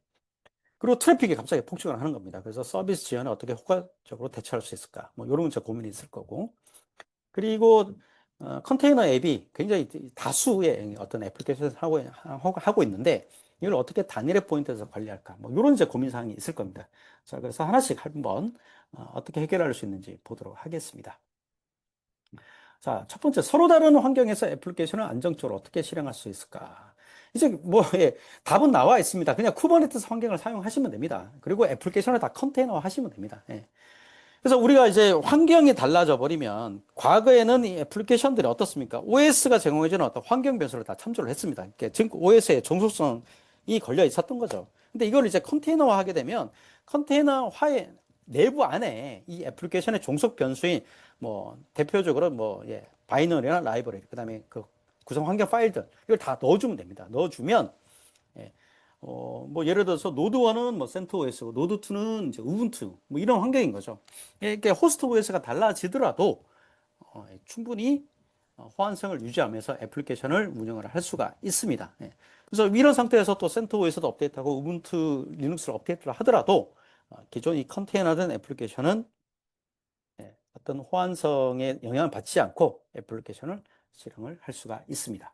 그리고 트래픽이 갑자기 폭증을 하는 겁니다. 그래서 서비스 지연에 어떻게 효과적으로 대처할 수 있을까? 뭐 이런 이제 고민이 있을 거고. 그리고 컨테이너 앱이 굉장히 다수의 어떤 애플리케이션을 하고 있는데 이걸 어떻게 단일의 포인트에서 관리할까? 뭐 이런 이제 고민 사항이 있을 겁니다. 자, 그래서 하나씩 한번 어떻게 해결할 수 있는지 보도록 하겠습니다. 자, 첫 번째, 서로 다른 환경에서 애플리케이션을 안정적으로 어떻게 실행할 수 있을까? 이제 뭐, 답은 나와 있습니다. 그냥 쿠버네티스 환경을 사용하시면 됩니다. 그리고 애플리케이션을 다 컨테이너 하시면 됩니다. 예. 그래서 우리가 이제 환경이 달라져 버리면 과거에는 이 애플리케이션들이 어떻습니까? OS가 제공해주는 어떤 환경 변수를 다 참조를 했습니다. 지금 OS의 종속성이 걸려 있었던 거죠. 근데 이걸 이제 컨테이너화 하게 되면 컨테이너화의 내부 안에 이 애플리케이션의 종속 변수인 뭐 대표적으로 뭐 바이너리나 라이브러리 그다음에 그 구성 환경 파일들 이걸 다 넣어주면 됩니다. 넣어주면 예, 뭐 예를 들어서 노드 1은 뭐 센터OS고 노드 2는 이제 우분투 뭐 이런 환경인 거죠. 이게 호스트 OS가 달라지더라도 충분히 호환성을 유지하면서 애플리케이션을 운영을 할 수가 있습니다. 예. 그래서 이런 상태에서 또 센터OS도 업데이트하고 우분투 리눅스를 업데이트를 하더라도 기존 이 컨테이너된 애플리케이션은 어떤 호환성에 영향을 받지 않고 애플리케이션을 실행을 할 수가 있습니다.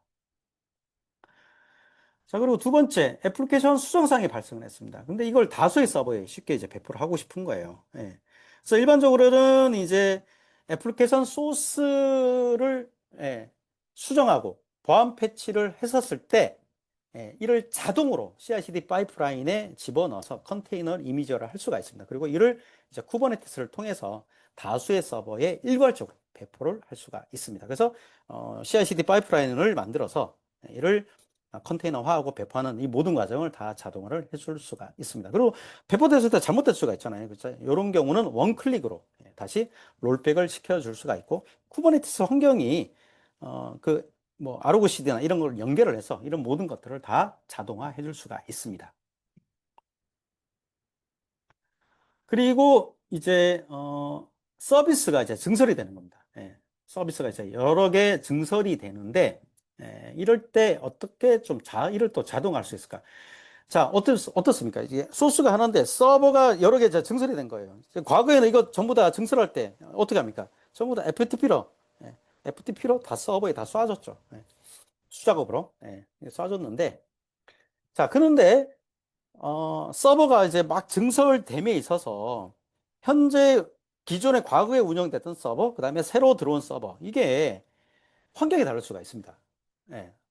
자, 그리고 두 번째, 애플리케이션 수정사항이 발생을 했습니다. 근데 이걸 다수의 서버에 쉽게 이제 배포를 하고 싶은 거예요. 예. 그래서 일반적으로는 이제 애플리케이션 소스를 수정하고 보안 패치를 했었을 때 이를 자동으로 CI/CD 파이프라인에 집어넣어서 컨테이너 이미지화를 할 수가 있습니다. 그리고 이를 이제 쿠버네티스를 통해서 다수의 서버에 일괄적으로 배포를 할 수가 있습니다. 그래서 CI/CD 파이프라인을 만들어서 이를 컨테이너화하고 배포하는 이 모든 과정을 다 자동화를 해줄 수가 있습니다. 그리고 배포됐을 때 잘못될 수가 있잖아요. 그렇죠? 이런 경우는 원클릭으로 다시 롤백을 시켜줄 수가 있고, 쿠버네티스 환경이 뭐 ROCD나 이런 걸 연결을 해서 이런 모든 것들을 다 자동화해 줄 수가 있습니다. 그리고 이제 서비스가 이제 증설이 되는 겁니다. 서비스가 이제 여러 개 증설이 되는데 이럴 때 어떻게 좀 이를 또 자동화할 수 있을까? 자, 어떻습니까? 이게 소스가 하나인데 서버가 여러 개 증설이 된 거예요. 과거에는 이거 전부 다 증설할 때 어떻게 합니까? 전부 다 FTP로 다 서버에 다 쏴줬죠. 수작업으로 쏴줬는데, 자, 그런데 서버가 이제 막 증설됨에 있어서 현재 기존에 과거에 운영됐던 서버, 그 다음에 새로 들어온 서버, 이게 환경이 다를 수가 있습니다.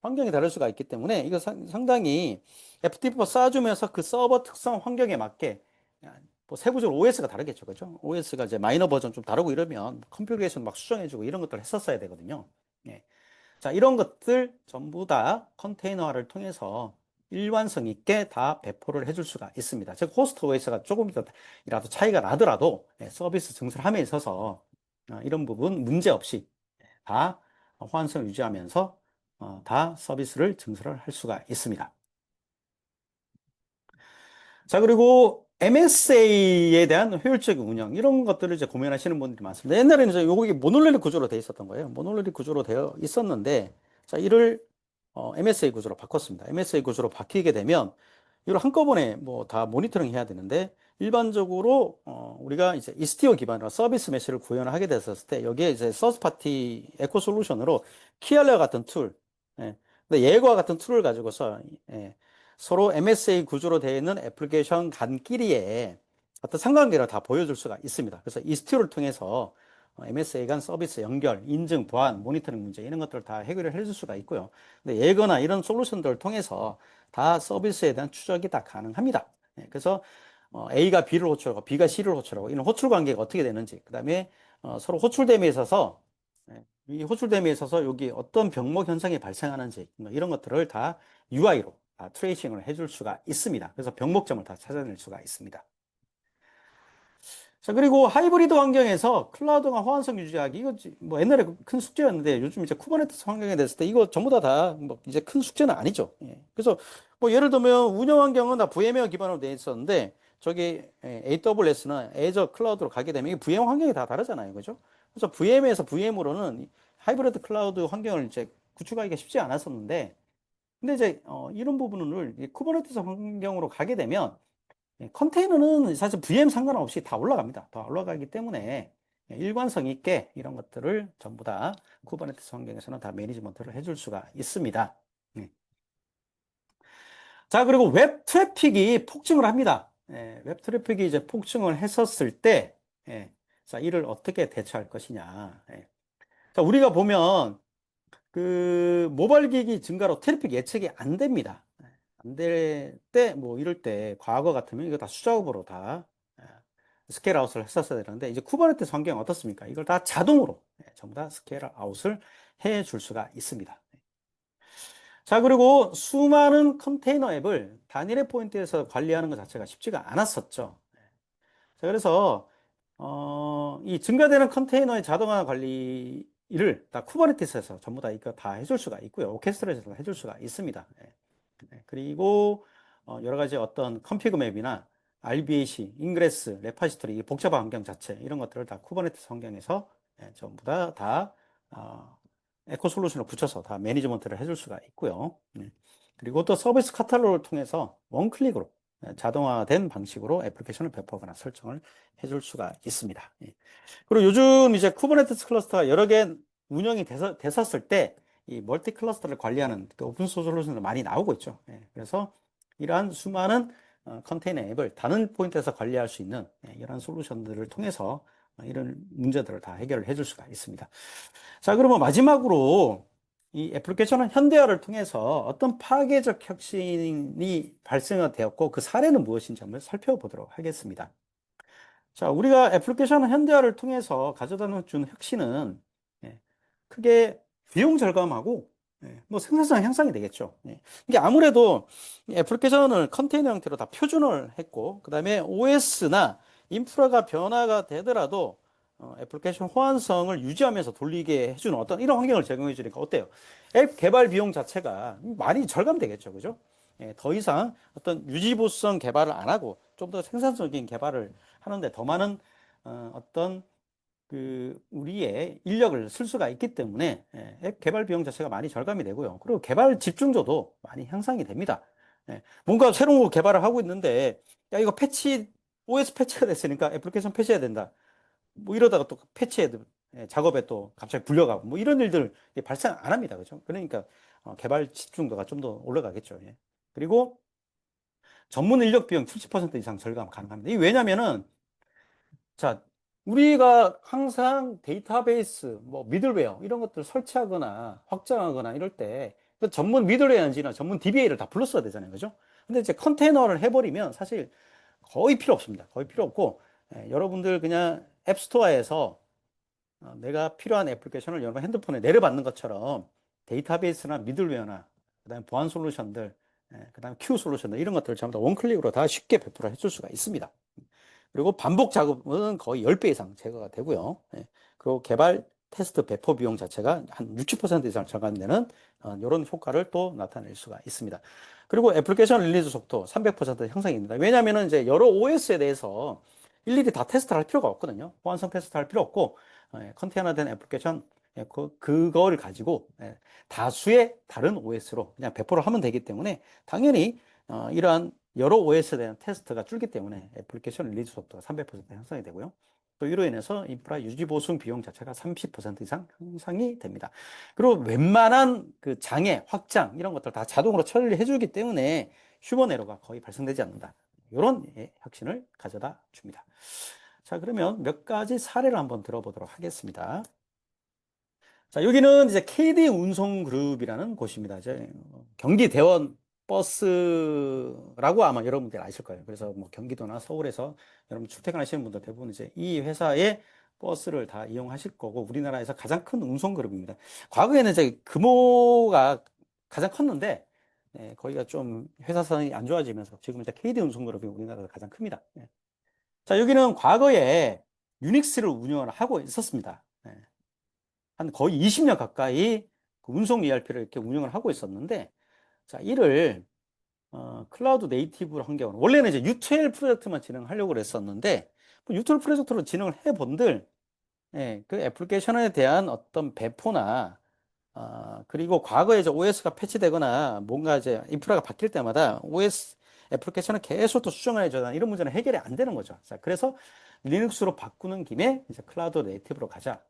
환경이 다를 수가 있기 때문에 이거 상당히 FTP 쌓아주면서 그 서버 특성 환경에 맞게 뭐 세부적으로 OS가 다르겠죠, 그죠? OS가 이제 마이너 버전 좀 다르고 이러면 컨피그레이션 막 수정해주고 이런 것들을 했었어야 되거든요. 예. 자, 이런 것들 전부 다 컨테이너화를 통해서 일관성 있게 다 배포를 해줄 수가 있습니다. 즉, 호스트 OS가 조금이라도 차이가 나더라도 서비스 증설함에 있어서 이런 부분 문제 없이 다 호환성을 유지하면서 다 서비스를 증설을 할 수가 있습니다. 자, 그리고 MSA에 대한 효율적인 운영, 이런 것들을 이제 고민하시는 분들이 많습니다. 옛날에는 이제 요게 모놀리틱 구조로 되어 있었던 거예요. 모놀리틱 구조로 되어 있었는데, 자, 이를 MSA 구조로 바꿨습니다. MSA 구조로 바뀌게 되면 이걸 한꺼번에 뭐 다 모니터링 해야 되는데, 일반적으로 우리가 이제 이스티어 기반으로 서비스 메시를 구현을 하게 됐었을 때 여기에 이제 서스 파티 에코 솔루션으로 키알레와 같은 툴, 근데 예과 같은 툴을 가지고서 서로 MSA 구조로 되어 있는 애플리케이션 간끼리에 어떤 상관관계를 다 보여줄 수가 있습니다. 그래서 이스티어를 통해서 MSA 간 서비스 연결, 인증, 보안, 모니터링 문제 이런 것들을 다 해결을 해줄 수가 있고요. 근데 예거나 이런 솔루션들을 통해서 다 서비스에 대한 추적이 다 가능합니다. 그래서 A가 B를 호출하고 B가 C를 호출하고 이런 호출 관계가 어떻게 되는지, 그 다음에 서로 호출됨에 있어서 이 호출됨에 있어서 여기 어떤 병목 현상이 발생하는지 뭐 이런 것들을 다 UI로 다 트레이싱을 해줄 수가 있습니다. 그래서 병목점을 다 찾아낼 수가 있습니다. 자, 그리고 하이브리드 환경에서 클라우드가 호환성 유지하기, 이거 뭐 옛날에 큰 숙제였는데 요즘 이제 쿠버네티스 환경에 됐을 때 이거 전부 다뭐 이제 큰 숙제는 아니죠. 그래서 뭐 예를 들면 운영 환경은 다 VM웨어 기반으로 되어 있었는데 저기 AWS나 Azure 클라우드로 가게 되면 이 VM 환경이 다 다르잖아요. 그죠? 그래서 VM에서 VM으로는 하이브리드 클라우드 환경을 이제 구축하기가 쉽지 않았었는데, 근데 이제 이런 부분을 이 쿠버네티스 환경으로 가게 되면 컨테이너는 사실 VM 상관없이 다 올라갑니다. 다 올라가기 때문에 일관성 있게 이런 것들을 전부 다 쿠버네티스 환경에서는 다 매니지먼트를 해줄 수가 있습니다. 자, 그리고 웹 트래픽이 폭증을 합니다. 웹 트래픽이 이제 폭증을 했었을 때, 자, 이를 어떻게 대처할 것이냐. 자, 우리가 보면 그 모바일 기기 증가로 트래픽 예측이 안 됩니다. 안 될 때, 뭐 이럴 때 과거 같으면 이거 다 수작업으로 다 스케일 아웃을 했었어야 되는데, 이제 쿠버네티스 환경 어떻습니까? 이걸 다 자동으로 전부 다 스케일 아웃을 해 줄 수가 있습니다. 자, 그리고 수많은 컨테이너 앱을 단일의 포인트에서 관리하는 것 자체가 쉽지가 않았었죠. 자, 그래서 이 증가되는 컨테이너의 자동화 관리를 다 쿠버네티스에서 전부 다 이거 다 해줄 수가 있고요. 오케스트레이션도 해줄 수가 있습니다. 그리고 여러 가지 어떤 컨피그 맵이나 RBAC, 인그레스, 레파지토리, 이 복잡한 환경 자체 이런 것들을 다 쿠버네티스 환경에서 전부 다 에코 솔루션을 붙여서 다 매니지먼트를 해줄 수가 있고요. 그리고 또 서비스 카탈로그를 통해서 원클릭으로 자동화된 방식으로 애플리케이션을 배포하거나 설정을 해줄 수가 있습니다. 그리고 요즘 이제 쿠버네티스 클러스터가 여러 개 운영이 됐었을 때 이 멀티 클러스터를 관리하는 그 오픈소스 솔루션도 많이 나오고 있죠. 그래서 이러한 수많은 컨테이너 앱을 다른 포인트에서 관리할 수 있는 이러한 솔루션들을 통해서 이런 문제들을 다 해결을 해줄 수가 있습니다. 자, 그러면 마지막으로 이 애플리케이션은 현대화를 통해서 어떤 파괴적 혁신이 발생되었고 그 사례는 무엇인지 한번 살펴보도록 하겠습니다. 자, 우리가 애플리케이션 현대화를 통해서 가져다 준 혁신은 예, 크게 비용 절감하고 뭐 생산성 향상이 되겠죠. 이게 아무래도 애플리케이션을 컨테이너 형태로 다 표준을 했고, 그 다음에 OS나 인프라가 변화가 되더라도 애플리케이션 호환성을 유지하면서 돌리게 해주는 어떤 이런 환경을 제공해 주니까 어때요? 앱 개발 비용 자체가 많이 절감되겠죠. 그죠? 더 이상 어떤 유지보수성 개발을 안 하고 좀 더 생산적인 개발을 하는데 더 많은 어떤 그 우리의 인력을 쓸 수가 있기 때문에 앱 개발 비용 자체가 많이 절감이 되고요. 그리고 개발 집중도도 많이 향상이 됩니다. 뭔가 새로운 거 개발을 하고 있는데 야 이거 패치 OS 패치가 됐으니까 애플리케이션 패치해야 된다. 뭐 이러다가 또 패치해 작업에 또 갑자기 불려가고 뭐 이런 일들 발생 안 합니다. 그죠? 그러니까 개발 집중도가 좀 더 올라가겠죠. 그리고 전문 인력 비용 70% 이상 절감 가능합니다. 이 왜냐면은 자, 우리가 항상 데이터베이스, 뭐 미들웨어 이런 것들 설치하거나 확장하거나 이럴 때 그 전문 미들웨어 엔지나 전문 DBA를 다 불렀어야 되잖아요. 그죠? 근데 이제 컨테이너를 해버리면 사실 거의 필요 없습니다. 거의 필요 없고 여러분들 그냥 앱스토어에서 내가 필요한 애플리케이션을 여러분 핸드폰에 내려받는 것처럼 데이터베이스나 미들웨어나 그다음에 보안 솔루션들, 그다음에 큐 솔루션들 이런 것들을 전부 다 원클릭으로 다 쉽게 배포를 해줄 수가 있습니다. 그리고 반복 작업은 거의 10배 이상 제거가 되고요. 그리고 개발 테스트 배포 비용 자체가 한 60% 이상 절감되는 이런 효과를 또 나타낼 수가 있습니다. 그리고 애플리케이션 릴리즈 속도 300% 향상입니다. 왜냐하면 이제 여러 OS에 대해서 일일이 다 테스트를 할 필요가 없거든요. 보안성 테스트 할 필요 없고 컨테이너된 애플리케이션 그거를 가지고 다수의 다른 OS로 그냥 배포를 하면 되기 때문에 당연히 이러한 여러 OS에 대한 테스트가 줄기 때문에 애플리케이션 릴리즈 속도가 300% 향상이 되고요. 또 이로 인해서 인프라 유지 보수 비용 자체가 30% 이상 향상이 됩니다. 그리고 웬만한 그 장애, 확장 이런 것들 다 자동으로 처리를 해주기 때문에 휴먼 에러가 거의 발생되지 않는다. 이런 혁신을 가져다 줍니다. 자, 그러면 몇 가지 사례를 한번 들어보도록 하겠습니다. 자, 여기는 이제 KD 운송그룹이라는 곳입니다. 이제 경기 대원 버스라고 아마 여러분들 아실 거예요. 그래서 뭐 경기도나 서울에서 여러분 출퇴근하시는 분들 대부분 이제 이 회사의 버스를 다 이용하실 거고 우리나라에서 가장 큰 운송그룹입니다. 과거에는 이제 규모가 가장 컸는데 거기가 좀 회사 사정이 안 좋아지면서 지금 이제 KD 운송그룹이 우리나라에서 가장 큽니다. 자, 여기는 과거에 유닉스를 운영을 하고 있었습니다. 한 거의 20년 가까이 그 운송 ERP를 이렇게 운영을 하고 있었는데, 자, 이를 클라우드 네이티브 환경으로 원래는 이제 U2L 프로젝트만 진행하려고 그랬었는데 U2L 프로젝트로 진행을 해본들 그 애플리케이션에 대한 어떤 배포나 그리고 과거에 이제 OS가 패치되거나 뭔가 이제 인프라가 바뀔 때마다 OS 애플리케이션을 계속 또 수정을 해줘야 이런 문제는 해결이 안 되는 거죠. 자, 그래서 리눅스로 바꾸는 김에 이제 클라우드 네이티브로 가자.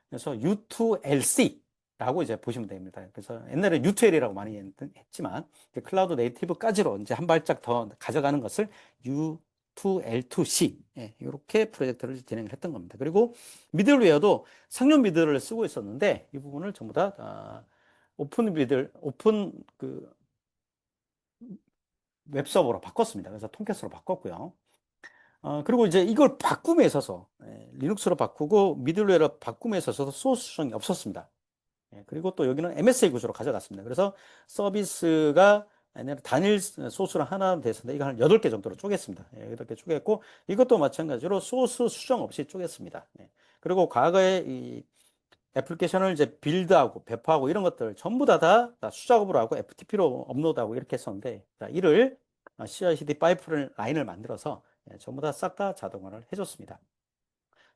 그래서 U2LC라고 이제 보시면 됩니다. 그래서 옛날에 U2L이라고 많이 했지만 클라우드 네이티브까지로 이제 한 발짝 더 가져가는 것을 U2L2C 이렇게 프로젝트를 진행을 했던 겁니다. 그리고 미들웨어도 상용 미들을 쓰고 있었는데 이 부분을 전부 다 오픈 미들, 오픈 그 웹서버로 바꿨습니다. 그래서 통캐스로 바꿨고요. 그리고 이제 이걸 바꿈에 있어서 리눅스로 바꾸고 미들웨어로 바꿈에 있어서 소스 수정이 없었습니다. 그리고 또 여기는 MSA 구조로 가져갔습니다. 그래서 서비스가 단일 소스로 하나 돼서 이거 한 8개 정도로 쪼갰습니다. 8개 쪼갰고 이것도 마찬가지로 소스 수정 없이 쪼갰습니다. 그리고 과거에 이 애플리케이션을 이제 빌드하고 배포하고 이런 것들 전부 다 수작업으로 하고 FTP로 업로드하고 이렇게 했었는데 자, 이를 CI/CD 파이프라인을 만들어서 전부 다 싹 다 자동화를 해줬습니다.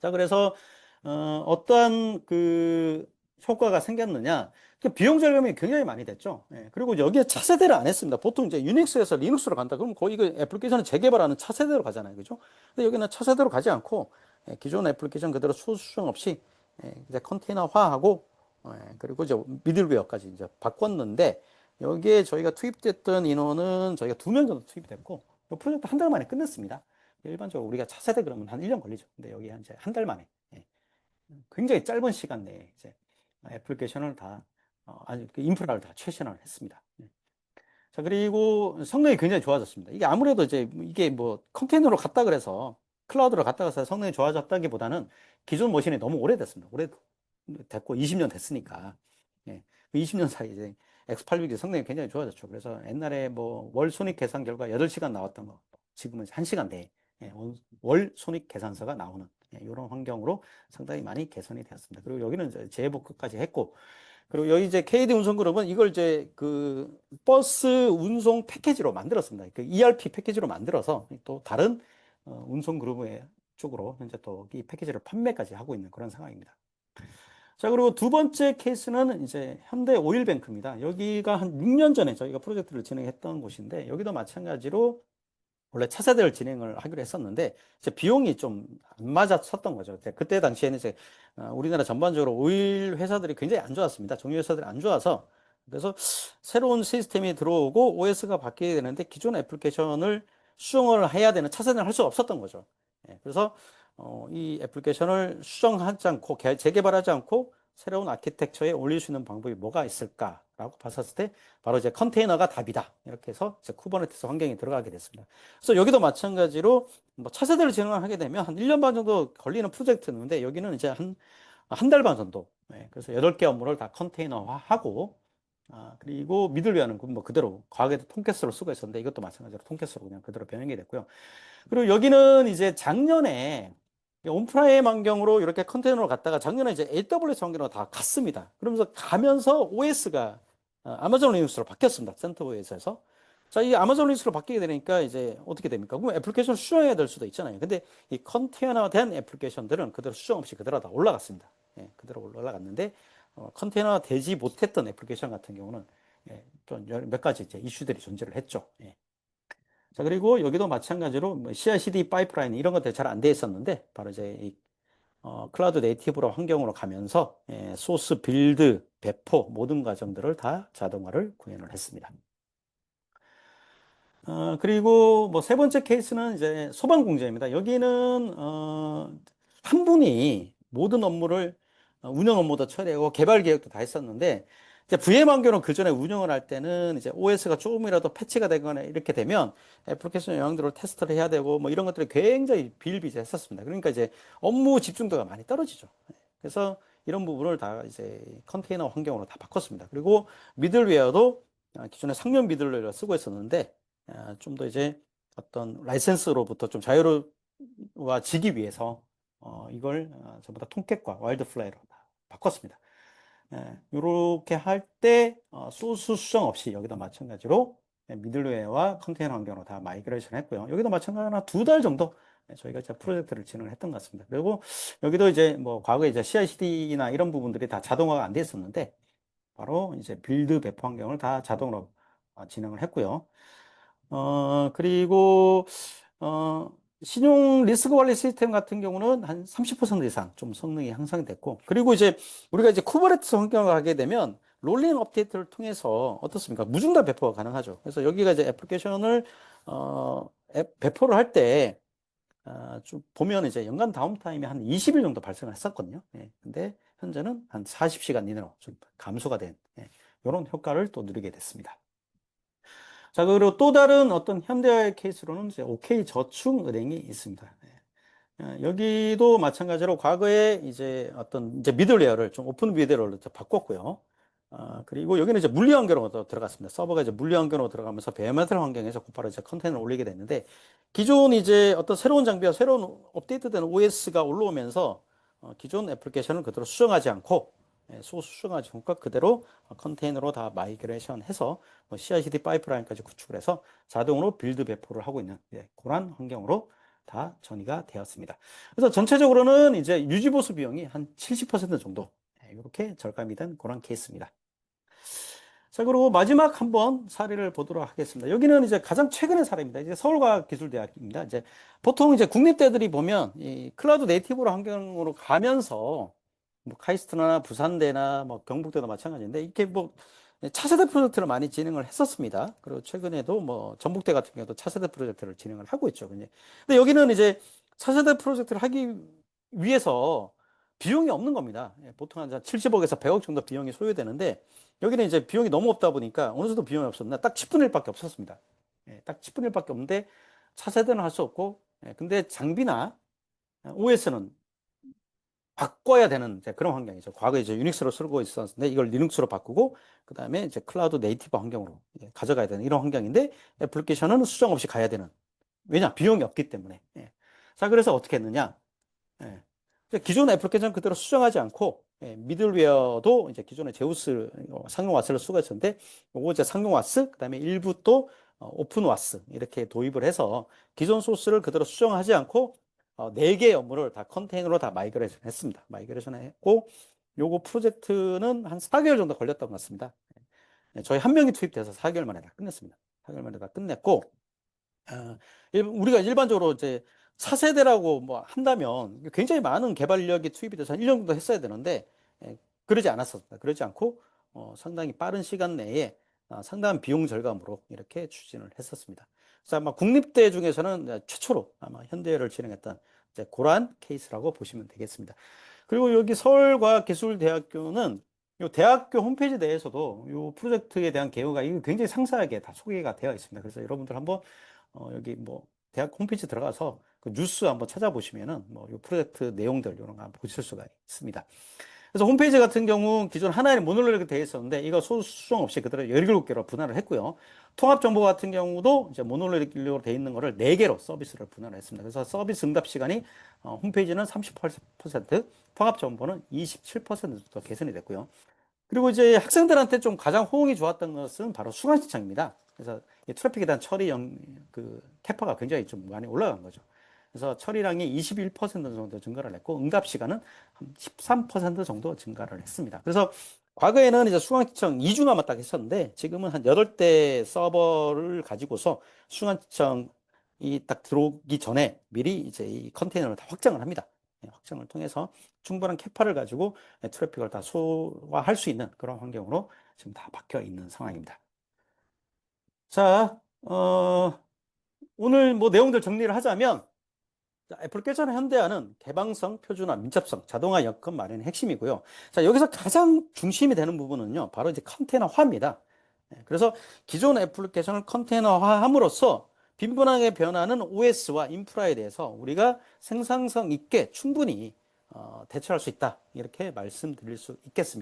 자, 그래서 어떠한 그 효과가 생겼느냐? 비용 절감이 굉장히 많이 됐죠. 그리고 여기에 차세대를 안 했습니다. 보통 이제 유닉스에서 리눅스로 간다. 그럼 거의 그 애플리케이션을 재개발하는 차세대로 가잖아요. 그죠? 근데 여기는 차세대로 가지 않고 기존 애플리케이션 그대로 소수 수정 없이 이제 컨테이너화하고 그리고 이제 미들웨어까지 이제 바꿨는데 여기에 저희가 투입됐던 인원은 저희가 2명 정도 투입됐고 이 프로젝트 한 달 만에 끝냈습니다. 일반적으로 우리가 차세대 그러면 한 1년 걸리죠. 근데 여기 이제 한 달 만에 예, 굉장히 짧은 시간 내에 이제 애플리케이션을 다 아주 그 인프라를 다 최신화를 했습니다. 예. 자, 그리고 성능이 굉장히 좋아졌습니다. 이게 아무래도 이제 이게 뭐 컨테이너로 갔다 그래서 클라우드로 갔다 가서 성능이 좋아졌다기보다는 기존 머신이 너무 오래됐습니다. 오래됐고 20년 됐으니까. 예. 20년 사이 이제 X860 성능이 굉장히 좋아졌죠. 그래서 옛날에 뭐 월 손익 계산 결과 8시간 나왔던 거 지금은 1시간 내에 예, 월 손익 계산서가 나오는 이런 환경으로 상당히 많이 개선이 되었습니다. 그리고 여기는 이제 재해복구까지 했고 그리고 여기 이제 KD 운송그룹은 이걸 이제 그 버스 운송 패키지로 만들었습니다. 그 ERP 패키지로 만들어서 또 다른 운송그룹의 쪽으로 현재 또 이 패키지를 판매까지 하고 있는 그런 상황입니다. 자, 그리고 두 번째 케이스는 이제 현대 오일뱅크입니다. 여기가 한 6년 전에 저희가 프로젝트를 진행했던 곳인데 여기도 마찬가지로 원래 차세대를 진행을 하기로 했었는데 이제 비용이 좀 안 맞았었던 거죠. 그때 당시에는 이제 우리나라 전반적으로 오일 회사들이 굉장히 안 좋았습니다. 정유 회사들이 안 좋아서 그래서 새로운 시스템이 들어오고 OS가 바뀌게 되는데 기존 애플리케이션을 수정을 해야 되는 차세대는 할 수 없었던 거죠. 예, 그래서 이 애플리케이션을 수정하지 않고 재개발하지 않고 새로운 아키텍처에 올릴 수 있는 방법이 뭐가 있을까라고 봤었을 때 바로 이제 컨테이너가 답이다. 이렇게 해서 이제 쿠버네티스 환경에 들어가게 됐습니다. 그래서 여기도 마찬가지로 뭐 차세대를 진행하게 되면 한 1년 반 정도 걸리는 프로젝트인데 여기는 이제 한 달 반 정도. 네, 그래서 8개 업무를 다 컨테이너화하고 그리고 미들웨어는 뭐 그대로 과거에도 톰캐스로 쓰고 있었는데 이것도 마찬가지로 톰캐스로 그냥 그대로 변형이 됐고요. 그리고 여기는 이제 작년에 온프라임 환경으로 이렇게 컨테이너로 갔다가 작년에 이제 AWS 환경으로 다 갔습니다. 그러면서 가면서 OS가 아마존 리눅스로 바뀌었습니다. 센터OS에서. 자, 이 아마존 리눅스로 바뀌게 되니까 이제 어떻게 됩니까? 그럼 애플리케이션 수정해야 될 수도 있잖아요. 근데 이 컨테이너된 애플리케이션들은 그대로 수정 없이 그대로 다 올라갔습니다. 예, 그대로 올라갔는데 컨테이너 되지 못했던 애플리케이션 같은 경우는 예, 좀몇 가지 이제 이슈들이 존재를 했죠. 예. 자, 그리고 여기도 마찬가지로 뭐 CI/CD 파이프라인 이런 것들이 잘 안 돼 있었는데 바로 이제 이 클라우드 네이티브로 환경으로 가면서 소스, 빌드, 배포 모든 과정들을 다 자동화를 구현을 했습니다. 그리고 뭐 세 번째 케이스는 이제 소방공제입니다. 여기는 한 분이 모든 업무를 운영 업무도 처리하고 개발 계획도 다 했었는데 이제 VM 환경은 그 전에 운영을 할 때는 이제 OS가 조금이라도 패치가 되거나 이렇게 되면 애플리케이션 영향들을 테스트를 해야 되고 뭐 이런 것들이 굉장히 비일비재했었습니다. 그러니까 이제 업무 집중도가 많이 떨어지죠. 그래서 이런 부분을 다 이제 컨테이너 환경으로 다 바꿨습니다. 그리고 미들웨어도 기존에 상용 미들웨어를 쓰고 있었는데 좀 더 이제 어떤 라이센스로부터 좀 자유로워지기 위해서 이걸 전부 다 톰캣과 와일드플라이로 바꿨습니다. 이렇게 할 때 소스 수정 없이 여기도 마찬가지로 미들웨어와 컨테이너 환경으로 다 마이그레이션 했고요. 여기도 마찬가지로 2달 정도 저희가 이제 프로젝트를 진행을 했던 것 같습니다. 그리고 여기도 이제 뭐 과거에 이제 CI/CD나 이런 부분들이 다 자동화가 안 돼 있었는데 바로 이제 빌드 배포 환경을 다 자동으로 진행을 했고요. 그리고, 어, 신용 리스크 관리 시스템 같은 경우는 한 30% 이상 좀 성능이 향상이 됐고, 그리고 이제 우리가 이제 쿠버네티스 환경을 하게 되면 롤링 업데이트를 통해서 어떻습니까? 무중단 배포가 가능하죠. 그래서 여기가 이제 애플리케이션을, 배포를 할 때, 좀 보면 이제 연간 다운타임이 한 20일 정도 발생을 했었거든요. 예, 근데 현재는 한 40시간 이내로 좀 감소가 된, 이런 효과를 또 누리게 됐습니다. 자, 그리고 또 다른 어떤 현대화의 케이스로는 이제 OK저축은행이 있습니다. 여기도 마찬가지로 과거에 이제 어떤 이제 미들웨어를 좀 오픈 미들웨어로 바꿨고요. 그리고 여기는 이제 물리 환경으로 들어갔습니다. 서버가 이제 물리 환경으로 들어가면서 베어메탈 환경에서 곧바로 이제 컨테이너를 올리게 됐는데 기존 이제 어떤 새로운 장비와 새로운 업데이트된 OS가 올라오면서 기존 애플리케이션을 그대로 수정하지 않고 소스 수정하지 않고 그대로 컨테이너로 다 마이그레이션 해서 CI/CD 파이프라인까지 구축을 해서 자동으로 빌드 배포를 하고 있는 그런 환경으로 다 전이가 되었습니다. 그래서 전체적으로는 이제 유지보수 비용이 한 70% 정도 이렇게 절감이 된 그런 케이스입니다. 자, 그리고 마지막 한번 사례를 보도록 하겠습니다. 여기는 이제 가장 최근의 사례입니다. 이제 서울과학기술대학입니다. 이제 보통 이제 국립대들이 보면 이 클라우드 네이티브로 환경으로 가면서 뭐 카이스트나 부산대나 뭐 경북대도 마찬가지인데 이렇게 뭐 차세대 프로젝트를 많이 진행을 했었습니다. 그리고 최근에도 뭐 전북대 같은 경우도 차세대 프로젝트를 진행을 하고 있죠. 근데 여기는 이제 차세대 프로젝트를 하기 위해서 비용이 없는 겁니다. 보통 한 70억에서 100억 정도 비용이 소요되는데 여기는 이제 비용이 너무 없다 보니까 어느 정도 비용이 없었나 딱 10분의 1밖에 없었습니다. 딱 10분의 1밖에 없는데 차세대는 할 수 없고 근데 장비나 OS는 바꿔야 되는 이제 그런 환경이죠. 과거에 이제 유닉스로 쓰고 있었는데 이걸 리눅스로 바꾸고 그다음에 이제 클라우드 네이티브 환경으로 가져가야 되는 이런 환경인데 애플리케이션은 수정 없이 가야 되는. 왜냐? 비용이 없기 때문에. 자, 그래서 어떻게 했느냐? 기존 애플리케이션 그대로 수정하지 않고 미들웨어도 이제 기존의 제우스 상용 와스를 쓰고 있었는데 요거 이제 상용 와스 그다음에 일부 또 오픈 와스 이렇게 도입을 해서 기존 소스를 그대로 수정하지 않고 4개 업무를 다 컨테이너로 다 마이그레이션 했습니다. 마이그레이션 했고 요거 프로젝트는 한 4개월 정도 걸렸던 것 같습니다. 저희 한 명이 투입돼서 4개월 만에 다 끝냈습니다. 4개월 만에 다 끝냈고 우리가 일반적으로 이제 차세대라고 뭐 한다면 굉장히 많은 개발 인력이 투입이 돼서 한 1년 정도 했어야 되는데 그러지 않았습니다. 그러지 않고 상당히 빠른 시간 내에 상당한 비용 절감으로 이렇게 추진을 했었습니다. 그래서 아마 국립대 중에서는 최초로 아마 현대를 진행했던 이제 그러한 케이스라고 보시면 되겠습니다. 그리고 여기 서울과학기술대학교는 이 대학교 홈페이지 내에서도 이 프로젝트에 대한 개요가 굉장히 상세하게 다 소개가 되어 있습니다. 그래서 여러분들 한번 여기 뭐 대학 홈페이지 들어가서 그 뉴스 한번 찾아보시면은 뭐 이 프로젝트 내용들 이런 거 한번 보실 수가 있습니다. 그래서 홈페이지 같은 경우 기존 하나의 모듈로 되어 있었는데 이거 소수 수정 없이 그대로 17개로 분할을 했고요. 통합 정보 같은 경우도 이제 모듈로 되어 있는 거를 4개로 서비스를 분할을 했습니다. 그래서 서비스 응답 시간이 홈페이지는 30%, 통합 정보는 27% 정도 개선이 됐고요. 그리고 이제 학생들한테 좀 가장 호응이 좋았던 것은 바로 수강 신청입니다. 그래서 이 트래픽에 대한 처리 그 캐파가 굉장히 좀 많이 올라간 거죠. 그래서 처리량이 21% 정도 증가를 했고 응답 시간은 한 13% 정도 증가를 했습니다. 그래서 과거에는 이제 수강 신청 2주만 딱 했었는데 지금은 한 8대 서버를 가지고서 수강 신청이 딱 들어오기 전에 미리 이제 이 컨테이너를 다 확장을 합니다. 확장을 통해서 충분한 캐파를 가지고 트래픽을 다 소화할 수 있는 그런 환경으로 지금 다 바뀌어 있는 상황입니다. 자, 오늘 뭐 내용들 정리를 하자면 애플리케이션 현대화는 개방성, 표준화, 민첩성, 자동화 여건 마련이 핵심이고요. 자, 여기서 가장 중심이 되는 부분은요, 바로 이제 컨테이너화입니다. 그래서 기존 애플리케이션을 컨테이너화함으로써 빈번하게 변하는 OS와 인프라에 대해서 우리가 생산성 있게 충분히 대처할 수 있다. 이렇게 말씀드릴 수 있겠습니다.